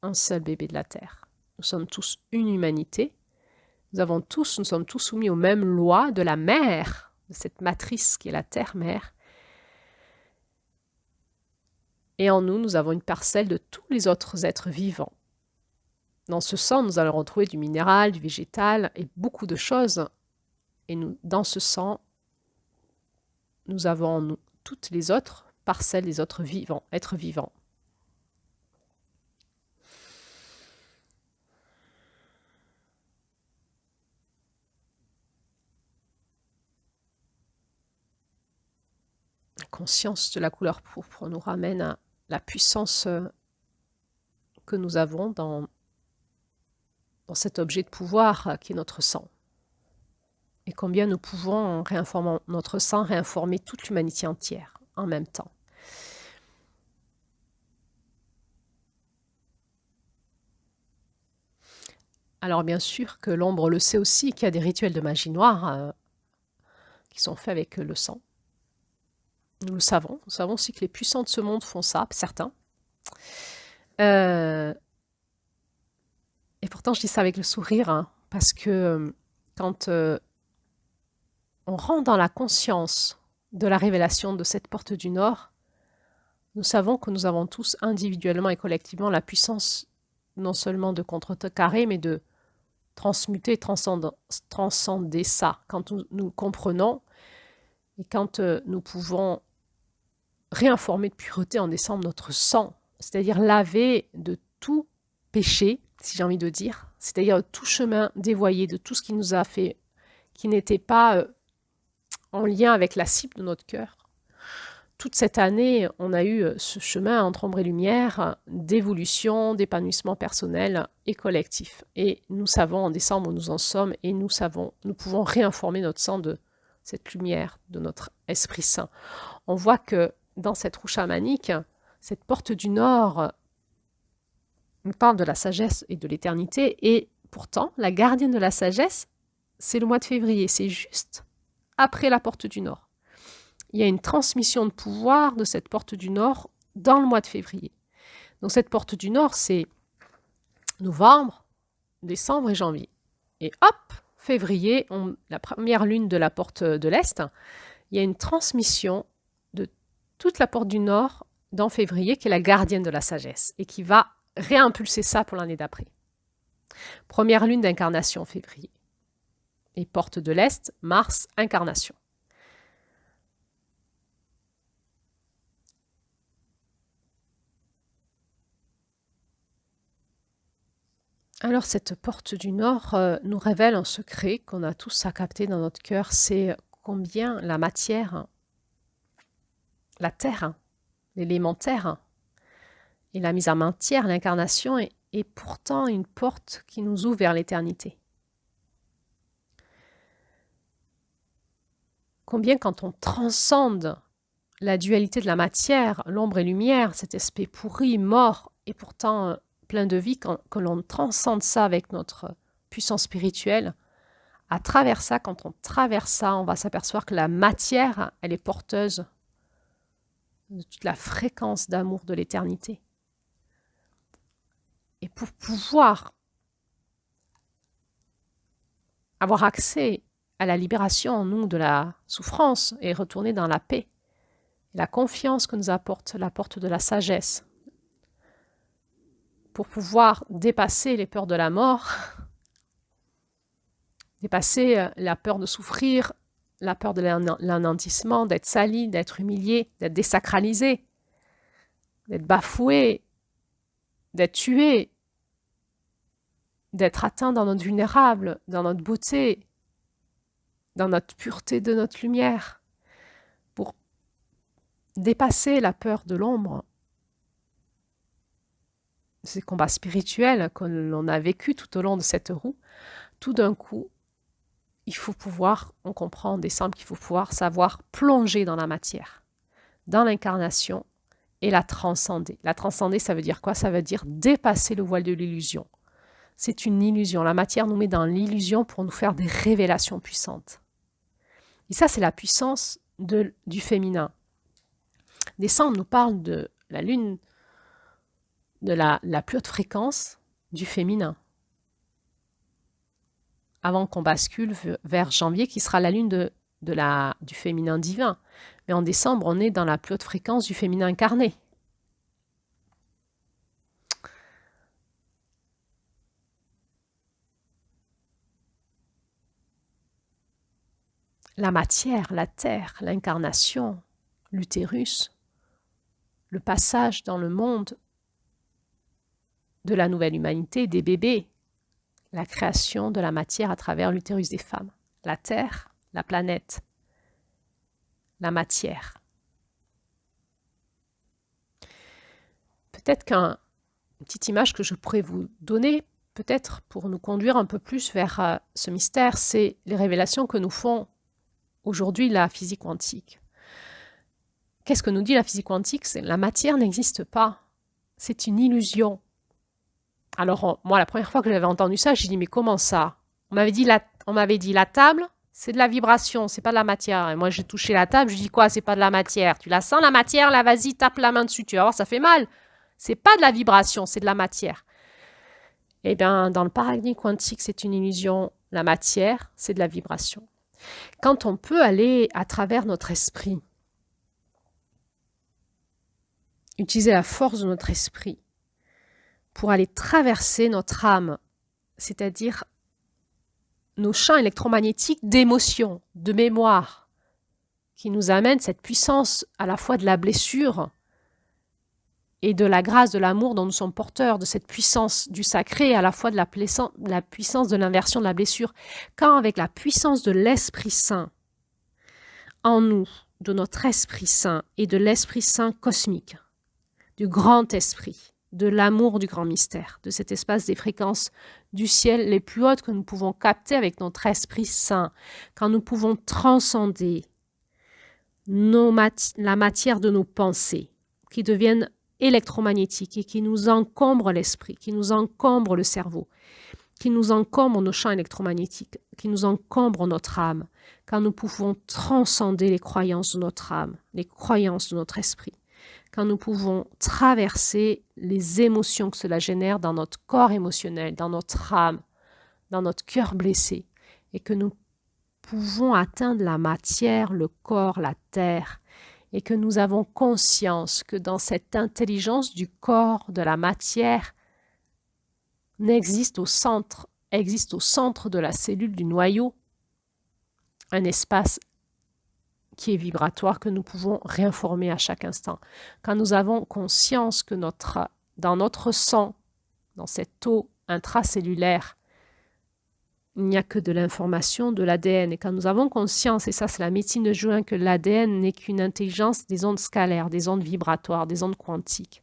un seul bébé de la Terre. Nous sommes tous une humanité. Nous sommes tous soumis aux mêmes lois de la mère, de cette matrice qui est la Terre-mère. Et en nous, nous avons une parcelle de tous les autres êtres vivants. Dans ce sang, nous allons retrouver du minéral, du végétal et beaucoup de choses. Et dans ce sang, nous avons en nous toutes les autres parcelles des autres êtres vivants. La conscience de la couleur pourpre nous ramène à la puissance que nous avons dans cet objet de pouvoir qui est notre sang. Et combien nous pouvons, en réinformant notre sang, réinformer toute l'humanité entière en même temps. Alors bien sûr que l'ombre le sait aussi, qu'il y a des rituels de magie noire qui sont faits avec le sang. Nous le savons. Nous savons aussi que les puissants de ce monde font ça, certains. Et pourtant, je dis ça avec le sourire, hein, parce que quand on rentre dans la conscience de la révélation de cette porte du Nord, nous savons que nous avons tous individuellement et collectivement la puissance non seulement de contrecarrer, mais de transmuter, transcender ça. Quand nous comprenons et quand nous pouvons réinformer de pureté en descendant notre sang, c'est-à-dire laver de tout péché, si j'ai envie de dire, c'est-à-dire tout chemin dévoyé, de tout ce qui nous a fait, qui n'était pas en lien avec la cible de notre cœur. Toute cette année, on a eu ce chemin entre ombre et lumière d'évolution, d'épanouissement personnel et collectif. Et nous savons en décembre où nous en sommes et nous pouvons réinformer notre sang de cette lumière, de notre Esprit Saint. On voit que dans cette roue chamanique, cette porte du Nord nous parle de la sagesse et de l'éternité. Et pourtant, la gardienne de la sagesse, c'est le mois de février. C'est juste après la porte du Nord. Il y a une transmission de pouvoir de cette porte du Nord dans le mois de février. Donc cette porte du Nord, c'est novembre, décembre et janvier. Et hop, février, la première lune de la porte de l'Est, il y a une transmission de toute la porte du Nord dans février, qui est la gardienne de la sagesse, et qui va réimpulser ça pour l'année d'après. Première lune d'incarnation, février. Et porte de l'Est, mars, incarnation. Alors cette porte du Nord nous révèle un secret qu'on a tous à capter dans notre cœur, c'est combien la matière, la terre, l'élément terre, et la mise en matière, l'incarnation, est pourtant une porte qui nous ouvre vers l'éternité. combien quand on transcende la dualité de la matière, l'ombre et lumière, cet aspect pourri, mort, et pourtant plein de vie, que l'on transcende ça avec notre puissance spirituelle, à travers ça, quand on traverse ça, on va s'apercevoir que la matière, elle est porteuse de toute la fréquence d'amour de l'éternité. Et pour pouvoir avoir accès à la libération en nous de la souffrance et retourner dans la paix, la confiance que nous apporte la porte de la sagesse, pour pouvoir dépasser les peurs de la mort, dépasser la peur de souffrir, la peur de l'anéantissement, d'être sali, d'être humilié, d'être désacralisé, d'être bafoué, d'être tué, d'être atteint dans notre vulnérable, dans notre beauté, dans notre pureté de notre lumière, pour dépasser la peur de l'ombre, ces combats spirituels que l'on a vécu tout au long de cette roue. Tout d'un coup, il faut pouvoir, on comprend en décembre qu'il faut pouvoir savoir plonger dans la matière, dans l'incarnation et la transcender. La transcender, ça veut dire quoi? Ça veut dire dépasser le voile de l'illusion. C'est une illusion. La matière nous met dans l'illusion pour nous faire des révélations puissantes. Et ça, c'est la puissance du féminin. Décembre nous parle de la lune, de la plus haute fréquence du féminin. Avant qu'on bascule vers janvier, qui sera la lune du féminin divin. Mais en décembre, on est dans la plus haute fréquence du féminin incarné. La matière, la terre, l'incarnation, l'utérus, le passage dans le monde de la nouvelle humanité, des bébés, la création de la matière à travers l'utérus des femmes, la terre, la planète, la matière. Peut-être qu'une petite image que je pourrais vous donner, peut-être pour nous conduire un peu plus vers ce mystère, c'est les révélations que nous font aujourd'hui la physique quantique. Qu'est-ce que nous dit la physique quantique? C'est la matière n'existe pas, c'est une illusion. Alors moi, la première fois que j'avais entendu ça, j'ai dit mais comment ça? On m'avait dit la table, c'est de la vibration, c'est pas de la matière. Et moi j'ai touché la table, je dis quoi? C'est pas de la matière. Tu la sens la matière? Là vas-y, tape la main dessus, tu vas voir, ça fait mal. C'est pas de la vibration, c'est de la matière. Eh bien, dans le paradigme quantique, c'est une illusion. La matière, c'est de la vibration. Quand on peut aller à travers notre esprit, utiliser la force de notre esprit pour aller traverser notre âme, c'est-à-dire nos champs électromagnétiques d'émotion, de mémoire, qui nous amènent cette puissance à la fois de la blessure et de la grâce, de l'amour dont nous sommes porteurs, de cette puissance du sacré et à la fois de la puissance de l'inversion de la blessure. Quand avec la puissance de l'Esprit Saint en nous, de notre Esprit Saint et de l'Esprit Saint cosmique, du grand esprit, de l'amour du grand mystère, de cet espace des fréquences du ciel les plus hautes que nous pouvons capter avec notre Esprit Saint, quand nous pouvons transcender la matière de nos pensées, qui deviennent électromagnétiques et qui nous encombrent l'esprit, qui nous encombrent le cerveau, qui nous encombrent nos champs électromagnétiques, qui nous encombrent notre âme, quand nous pouvons transcender les croyances de notre âme, les croyances de notre esprit, quand nous pouvons traverser les émotions que cela génère dans notre corps émotionnel, dans notre âme, dans notre cœur blessé, et que nous pouvons atteindre la matière, le corps, la terre, et que nous avons conscience que dans cette intelligence du corps, de la matière, existe au centre de la cellule du noyau un espace qui est vibratoire, que nous pouvons réinformer à chaque instant. Quand nous avons conscience que dans notre sang, dans cette eau intracellulaire, il n'y a que de l'information, de l'ADN. Et quand nous avons conscience, et ça c'est la médecine de Juin, que l'ADN n'est qu'une intelligence des ondes scalaires, des ondes vibratoires, des ondes quantiques.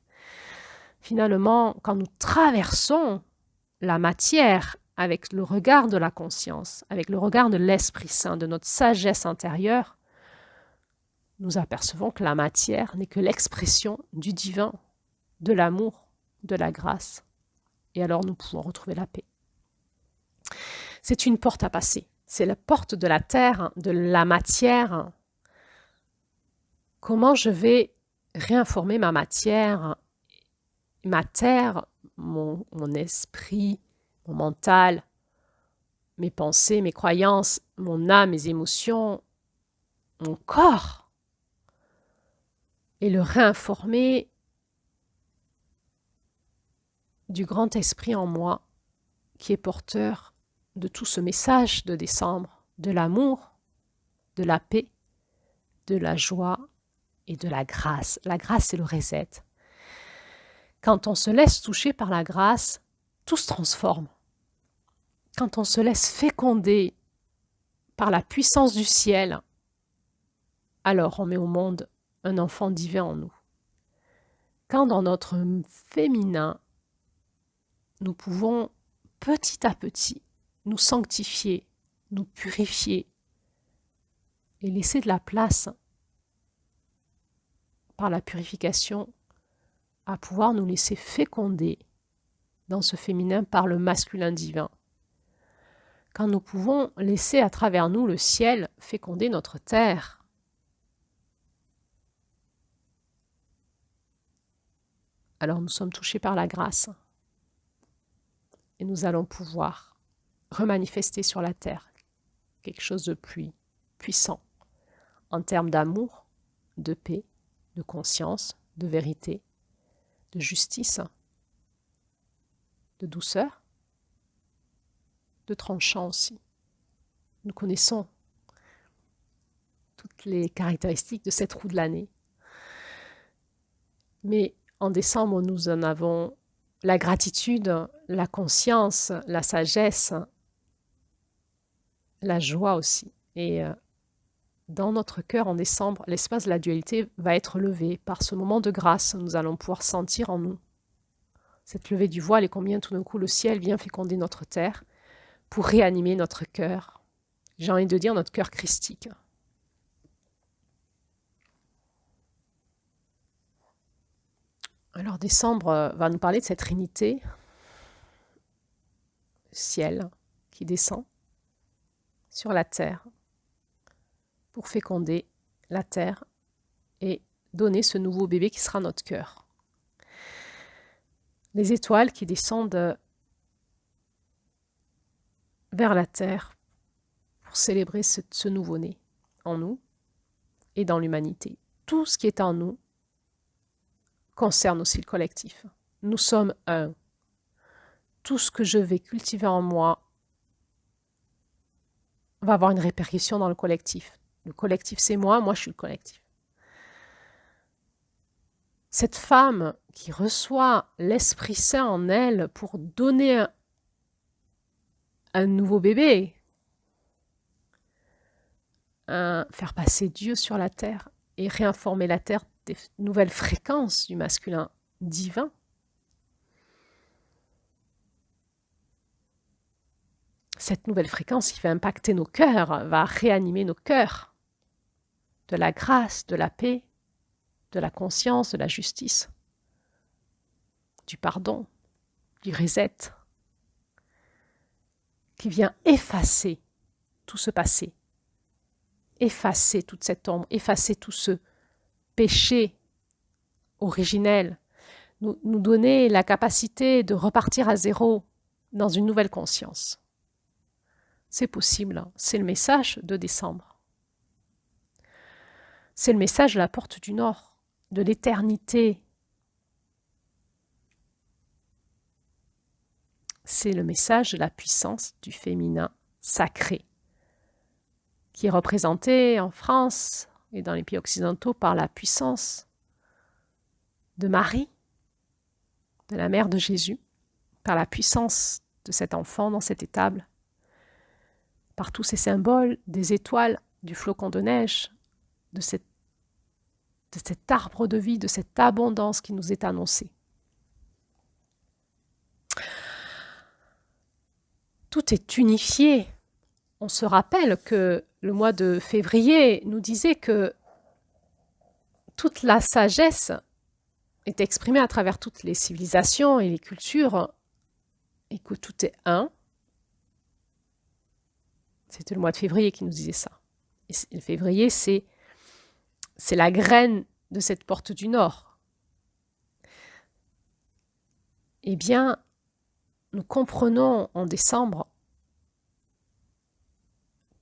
Finalement, quand nous traversons la matière avec le regard de la conscience, avec le regard de l'Esprit Saint, de notre sagesse intérieure, nous apercevons que la matière n'est que l'expression du divin, de l'amour, de la grâce. Et alors nous pouvons retrouver la paix. C'est une porte à passer. C'est la porte de la terre, de la matière. Comment je vais réinformer ma matière, ma terre, mon esprit, mon mental, mes pensées, mes croyances, mon âme, mes émotions, mon corps, et le réinformer du grand esprit en moi qui est porteur de tout ce message de décembre, de l'amour, de la paix, de la joie et de la grâce. La grâce, c'est le reset. Quand on se laisse toucher par la grâce, tout se transforme. Quand on se laisse féconder par la puissance du ciel, alors on met au monde un enfant divin en nous. Quand dans notre féminin, nous pouvons petit à petit nous sanctifier, nous purifier et laisser de la place par la purification à pouvoir nous laisser féconder dans ce féminin par le masculin divin. Quand nous pouvons laisser à travers nous le ciel féconder notre terre. Alors nous sommes touchés par la grâce et nous allons pouvoir remanifester sur la terre quelque chose de plus puissant en termes d'amour, de paix, de conscience, de vérité, de justice, de douceur, de tranchant aussi. Nous connaissons toutes les caractéristiques de cette roue de l'année. Mais en décembre, nous en avons la gratitude, la conscience, la sagesse, la joie aussi. Et dans notre cœur, en décembre, l'espace de la dualité va être levé. Par ce moment de grâce, nous allons pouvoir sentir en nous cette levée du voile et combien tout d'un coup le ciel vient féconder notre terre pour réanimer notre cœur. J'ai envie de dire notre cœur christique. Alors décembre va nous parler de cette trinité, ciel qui descend sur la terre pour féconder la terre et donner ce nouveau bébé qui sera notre cœur. Les étoiles qui descendent vers la terre pour célébrer ce nouveau-né en nous et dans l'humanité. Tout ce qui est en nous concerne aussi le collectif. Nous sommes un. Tout ce que je vais cultiver en moi va avoir une répercussion dans le collectif. Le collectif, c'est moi, moi je suis le collectif. Cette femme qui reçoit l'Esprit Saint en elle pour donner un nouveau bébé, faire passer Dieu sur la terre et réinformer la terre des nouvelles fréquences du masculin divin. Cette nouvelle fréquence qui va impacter nos cœurs, va réanimer nos cœurs de la grâce, de la paix, de la conscience, de la justice, du pardon, du reset, qui vient effacer tout ce passé, effacer toute cette ombre, effacer tout ce péché originel, nous donner la capacité de repartir à zéro dans une nouvelle conscience. C'est possible, c'est le message de décembre. C'est le message de la porte du Nord, de l'éternité. C'est le message de la puissance du féminin sacré, qui est représenté en France et dans les pays occidentaux par la puissance de Marie, de la mère de Jésus, par la puissance de cet enfant dans cette étable, par tous ces symboles des étoiles, du flocon de neige, de cet arbre de vie, de cette abondance qui nous est annoncée. Tout est unifié. On se rappelle que le mois de février nous disait que toute la sagesse est exprimée à travers toutes les civilisations et les cultures, et que tout est un. C'était le mois de février qui nous disait ça. Et le février, c'est la graine de cette porte du Nord. Eh bien, nous comprenons en décembre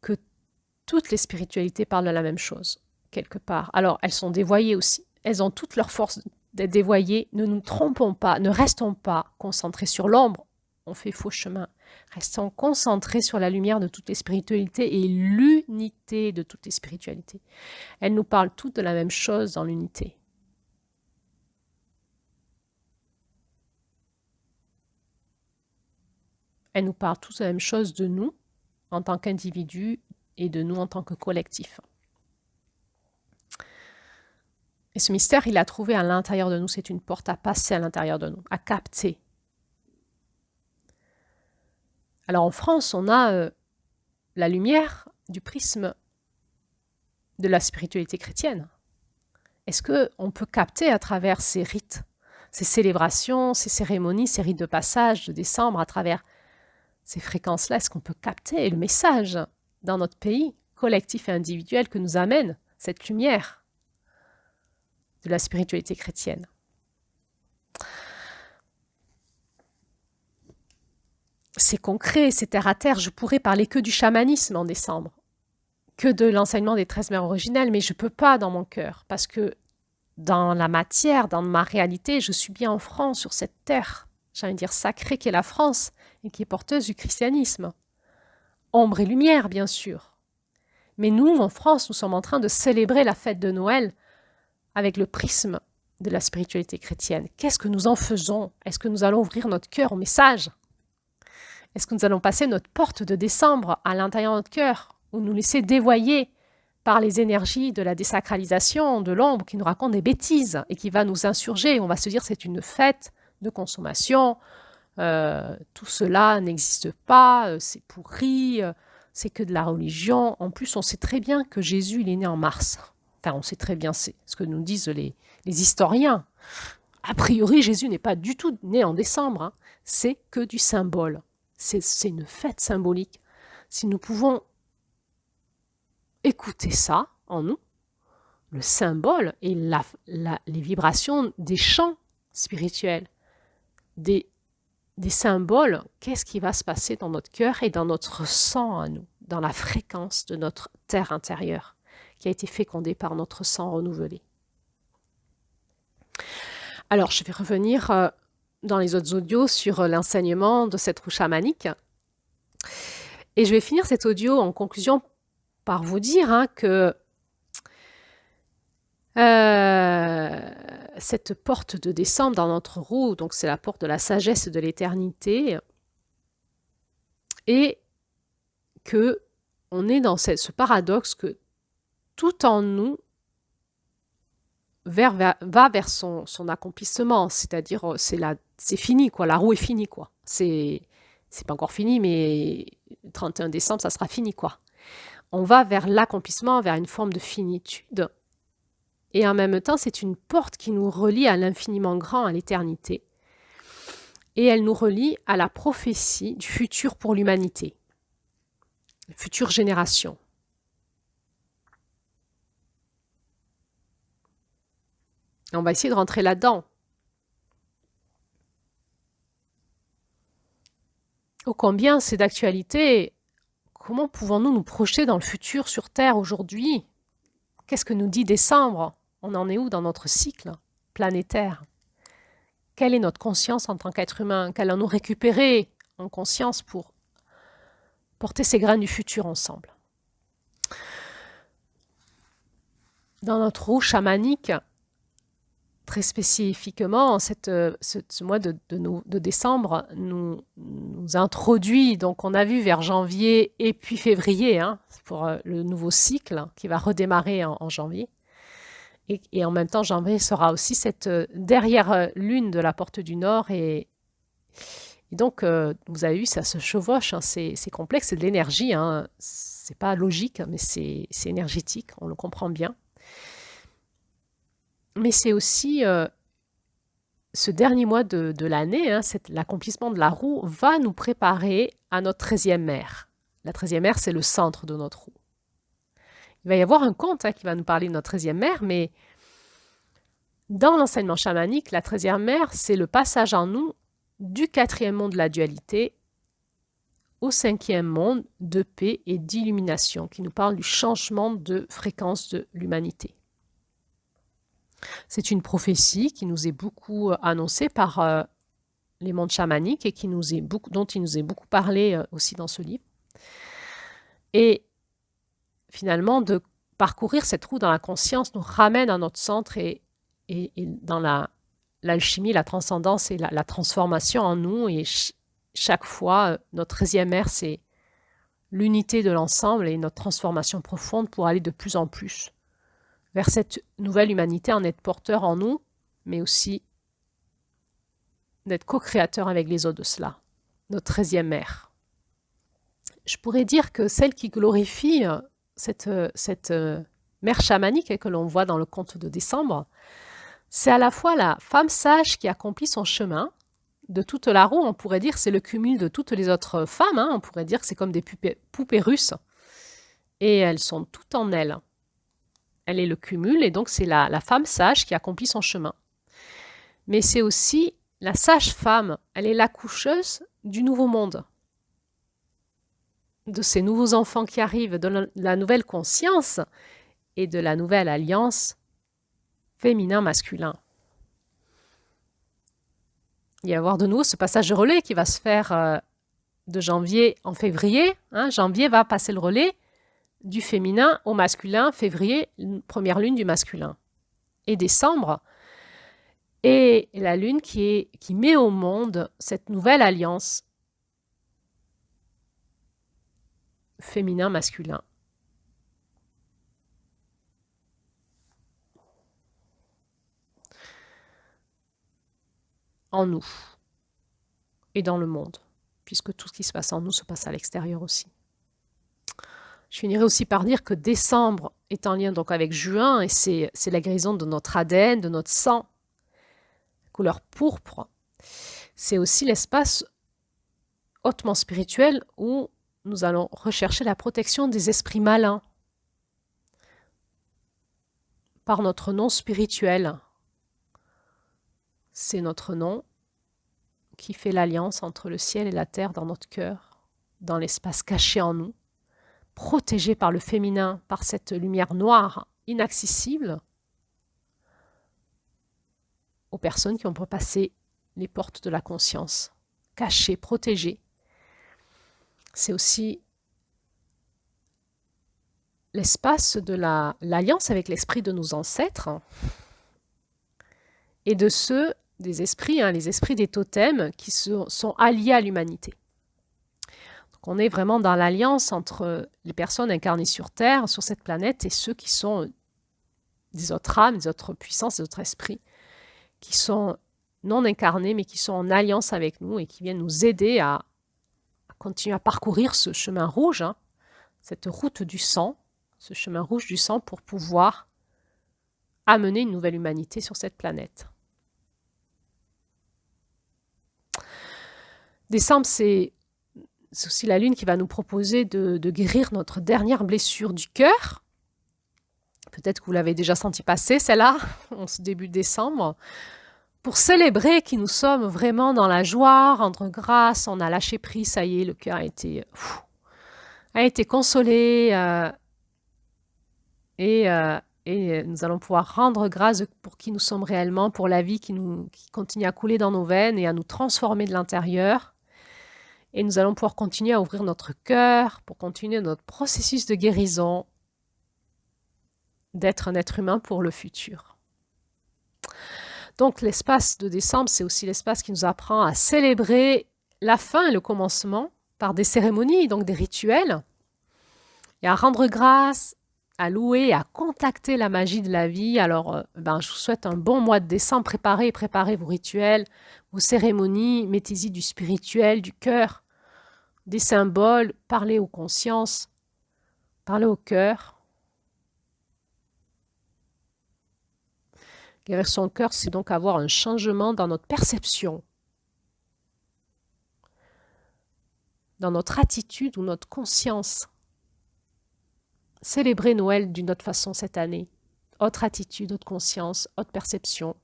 que toutes les spiritualités parlent de la même chose, quelque part. Alors, elles sont dévoyées aussi. Elles ont toute leur force d'être dévoyées. Ne nous trompons pas, ne restons pas concentrés sur l'ombre. On fait faux chemin. Restons concentrés sur la lumière de toutes les spiritualités et l'unité de toutes les spiritualités. Elles nous parlent toutes de la même chose dans l'unité. Elles nous parlent toutes de la même chose de nous en tant qu'individus et de nous en tant que collectif. Et ce mystère, il a trouvé à l'intérieur de nous. C'est une porte à passer à l'intérieur de nous, à capter. Alors en France, on a la lumière du prisme de la spiritualité chrétienne. Est-ce qu'on peut capter à travers ces rites, ces célébrations, ces cérémonies, ces rites de passage de décembre, à travers ces fréquences-là, est-ce qu'on peut capter le message dans notre pays, collectif et individuel, que nous amène cette lumière de la spiritualité chrétienne? C'est concret, c'est terre à terre. Je pourrais parler que du chamanisme en décembre, que de l'enseignement des 13 mères originelles, mais je ne peux pas dans mon cœur, parce que dans la matière, dans ma réalité, je suis bien en France, sur cette terre, j'ai envie de dire sacrée qu'est la France, et qui est porteuse du christianisme. Ombre et lumière, bien sûr. Mais nous, en France, nous sommes en train de célébrer la fête de Noël avec le prisme de la spiritualité chrétienne. Qu'est-ce que nous en faisons? Est-ce que nous allons ouvrir notre cœur au message? Est-ce que nous allons passer notre porte de décembre à l'intérieur de notre cœur, ou nous laisser dévoyer par les énergies de la désacralisation, de l'ombre, qui nous raconte des bêtises et qui va nous insurger? On va se dire c'est une fête de consommation, tout cela n'existe pas, c'est pourri, c'est que de la religion. En plus, on sait très bien que Jésus il est né en mars. Enfin, on sait très bien, c'est ce que nous disent les historiens. A priori, Jésus n'est pas du tout né en décembre, hein. C'est que du symbole. C'est une fête symbolique. Si nous pouvons écouter ça en nous, le symbole et les vibrations des chants spirituels, des symboles, qu'est-ce qui va se passer dans notre cœur et dans notre sang à nous, dans la fréquence de notre terre intérieure qui a été fécondée par notre sang renouvelé. Alors, je vais revenir dans les autres audios sur l'enseignement de cette roue chamanique. Et je vais finir cet audio en conclusion par vous dire que cette porte de décembre dans notre roue, donc c'est la porte de la sagesse et de l'éternité, et que on est dans ce paradoxe que tout en nous va vers son accomplissement, c'est-à-dire c'est fini, quoi, la roue est finie, quoi. C'est pas encore fini, mais le 31 décembre, ça sera fini, quoi. On va vers l'accomplissement, vers une forme de finitude. Et en même temps, c'est une porte qui nous relie à l'infiniment grand, à l'éternité. Et elle nous relie à la prophétie du futur pour l'humanité, les futures générations. Et on va essayer de rentrer là-dedans. Ô combien c'est d'actualité. Comment pouvons-nous nous projeter dans le futur sur Terre aujourd'hui? Qu'est-ce que nous dit décembre? On en est où dans notre cycle planétaire? Quelle est notre conscience en tant qu'être humain? Qu'allons-nous récupérer en conscience pour porter ces graines du futur ensemble? Dans notre roue chamanique, très spécifiquement, ce mois de décembre nous introduit, donc on a vu vers janvier et puis février, pour le nouveau cycle qui va redémarrer en janvier. Et en même temps, janvier sera aussi cette dernière lune de la porte du Nord. Et donc, vous avez vu, ça se chevauche, c'est complexe, c'est de l'énergie. C'est pas logique, mais c'est énergétique, on le comprend bien. Mais c'est aussi ce dernier mois de l'année, hein, l'accomplissement de la roue, va nous préparer à notre 13e ère. La 13e ère, c'est le centre de notre roue. Il va y avoir un conte qui va nous parler de notre 13e ère, mais dans l'enseignement chamanique, la 13e ère, c'est le passage en nous du 4e monde de la dualité au 5e monde de paix et d'illumination, qui nous parle du changement de fréquence de l'humanité. C'est une prophétie qui nous est beaucoup annoncée par les mondes chamaniques et dont il nous est beaucoup parlé aussi dans ce livre. Et finalement, de parcourir cette roue dans la conscience nous ramène à notre centre et dans l'alchimie, la transcendance et la transformation en nous. Et chaque fois, notre 13e ère, c'est l'unité de l'ensemble et notre transformation profonde pour aller de plus en plus vers cette nouvelle humanité, en être porteur en nous, mais aussi d'être co-créateur avec les autres de cela. Notre 13e ère. Je pourrais dire que celle qui glorifie cette mère chamanique que l'on voit dans le conte de décembre, c'est à la fois la femme sage qui accomplit son chemin de toute la roue. On pourrait dire que c'est le cumul de toutes les autres femmes. On pourrait dire que c'est comme des poupées russes. Et elles sont toutes en elle. Elle est le cumul et donc c'est la femme sage qui accomplit son chemin. Mais c'est aussi la sage femme. Elle est l'accoucheuse du nouveau monde. De ces nouveaux enfants qui arrivent, de la nouvelle conscience et de la nouvelle alliance féminin-masculin. Il va y avoir de nouveau ce passage de relais qui va se faire de janvier en février. Janvier va passer le relais du féminin au masculin, février, première lune du masculin. Et décembre, et la lune qui met au monde cette nouvelle alliance féminin-masculin. En nous et dans le monde, puisque tout ce qui se passe en nous se passe à l'extérieur aussi. Je finirai aussi par dire que décembre est en lien donc avec juin et c'est la guérison de notre ADN, de notre sang, couleur pourpre. C'est aussi l'espace hautement spirituel où nous allons rechercher la protection des esprits malins par notre nom spirituel. C'est notre nom qui fait l'alliance entre le ciel et la terre dans notre cœur, dans l'espace caché en nous, protégé par le féminin, par cette lumière noire inaccessible aux personnes qui ont passé les portes de la conscience, cachées, protégées. C'est aussi l'espace de l'alliance avec l'esprit de nos ancêtres et de ceux des esprits, les esprits des totems qui sont alliés à l'humanité. Donc on est vraiment dans l'alliance entre les personnes incarnées sur Terre, sur cette planète, et ceux qui sont des autres âmes, des autres puissances, des autres esprits, qui sont non incarnés, mais qui sont en alliance avec nous et qui viennent nous aider à continuer à parcourir ce chemin rouge, cette route du sang, ce chemin rouge du sang pour pouvoir amener une nouvelle humanité sur cette planète. Décembre, c'est aussi la lune qui va nous proposer de guérir notre dernière blessure du cœur. Peut-être que vous l'avez déjà senti passer, celle-là, en ce début de décembre. Pour célébrer que nous sommes vraiment dans la joie, rendre grâce, on a lâché prise, ça y est, le cœur a été consolé et nous allons pouvoir rendre grâce pour qui nous sommes réellement, pour la vie qui continue à couler dans nos veines et à nous transformer de l'intérieur. Et nous allons pouvoir continuer à ouvrir notre cœur pour continuer notre processus de guérison, d'être un être humain pour le futur. Donc l'espace de décembre, c'est aussi l'espace qui nous apprend à célébrer la fin et le commencement par des cérémonies, donc des rituels, et à rendre grâce, à louer, à contacter la magie de la vie. Alors, je vous souhaite un bon mois de décembre. Préparez vos rituels, vos cérémonies, mettez-y du spirituel, du cœur, des symboles, parlez aux consciences, parlez au cœur. Guérir son cœur, c'est donc avoir un changement dans notre perception, dans notre attitude ou notre conscience. Célébrer Noël d'une autre façon cette année. Autre attitude, autre conscience, autre perception.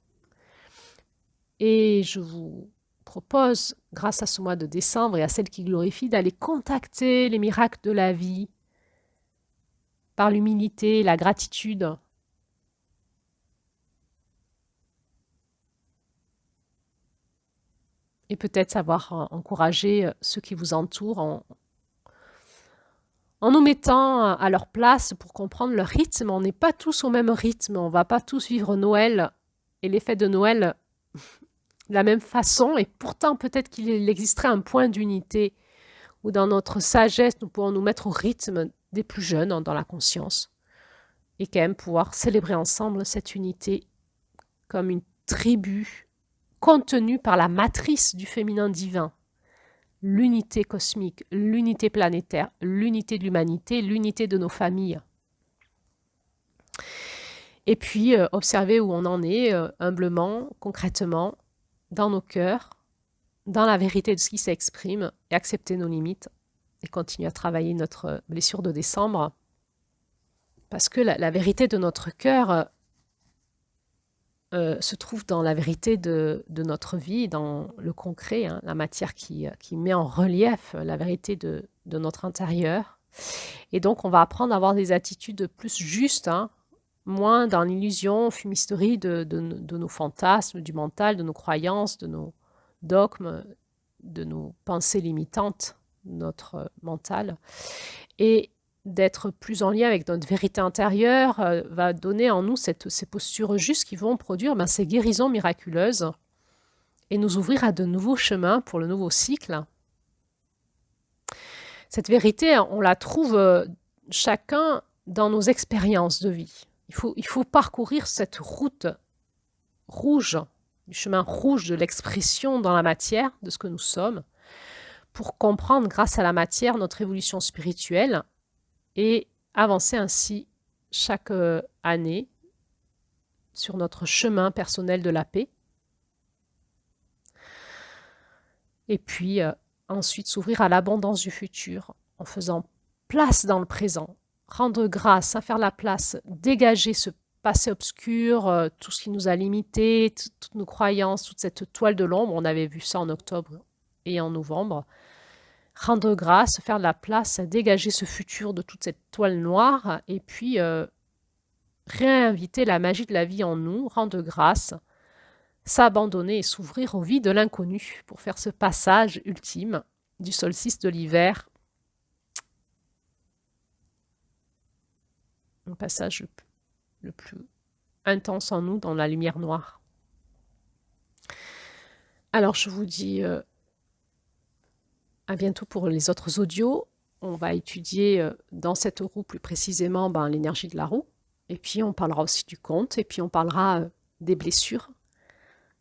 Et je vous propose, grâce à ce mois de décembre et à celle qui glorifie, d'aller contacter les miracles de la vie par l'humilité, la gratitude. Et peut-être savoir encourager ceux qui vous entourent en nous mettant à leur place pour comprendre leur rythme. On n'est pas tous au même rythme, on ne va pas tous vivre Noël et les fêtes de Noël de la même façon, et pourtant peut-être qu'il existerait un point d'unité où dans notre sagesse, nous pourrons nous mettre au rythme des plus jeunes, dans la conscience, et quand même pouvoir célébrer ensemble cette unité comme une tribu contenue par la matrice du féminin divin, l'unité cosmique, l'unité planétaire, l'unité de l'humanité, l'unité de nos familles. Et puis, observer où on en est, humblement, concrètement, dans nos cœurs, dans la vérité de ce qui s'exprime, et accepter nos limites, et continuer à travailler notre blessure de décembre. Parce que la vérité de notre cœur se trouve dans la vérité de notre vie, dans le concret, hein, la matière qui met en relief la vérité de notre intérieur. Et donc, on va apprendre à avoir des attitudes plus justes, hein, moins dans l'illusion, fumisterie de nos fantasmes, du mental, de nos croyances, de nos dogmes, de nos pensées limitantes, notre mental. Et d'être plus en lien avec notre vérité intérieure va donner en nous ces postures justes qui vont produire ces guérisons miraculeuses et nous ouvrir à de nouveaux chemins pour le nouveau cycle. Cette vérité, on la trouve chacun dans nos expériences de vie. Il faut parcourir cette route rouge, du chemin rouge de l'expression dans la matière de ce que nous sommes, pour comprendre grâce à la matière notre évolution spirituelle et avancer ainsi chaque année sur notre chemin personnel de la paix. Et puis ensuite s'ouvrir à l'abondance du futur en faisant place dans le présent, rendre grâce, faire la place, dégager ce passé obscur, tout ce qui nous a limités, toutes nos croyances, toute cette toile de l'ombre. On avait vu ça en octobre et en novembre. Rendre grâce, faire de la place, dégager ce futur de toute cette toile noire et puis réinviter la magie de la vie en nous, rendre grâce, s'abandonner et s'ouvrir aux vies de l'inconnu pour faire ce passage ultime du solstice de l'hiver. Un passage le plus intense en nous dans la lumière noire. Alors je vous dis à bientôt pour les autres audios. On va étudier dans cette roue plus précisément l'énergie de la roue. Et puis on parlera aussi du conte. Et puis on parlera des blessures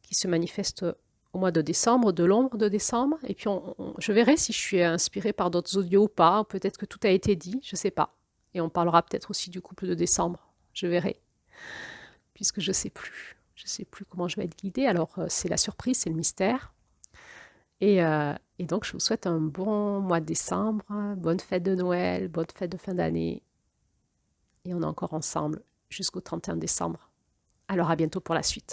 qui se manifestent au mois de décembre, de l'ombre de décembre. Et puis je verrai si je suis inspirée par d'autres audios ou pas. Peut-être que tout a été dit, je ne sais pas. Et on parlera peut-être aussi du couple de décembre. Je verrai. Puisque je ne sais plus. Je ne sais plus comment je vais être guidée. Alors c'est la surprise, c'est le mystère. Et donc, je vous souhaite un bon mois de décembre, bonne fête de Noël, bonne fête de fin d'année. Et on est encore ensemble jusqu'au 31 décembre. Alors, à bientôt pour la suite.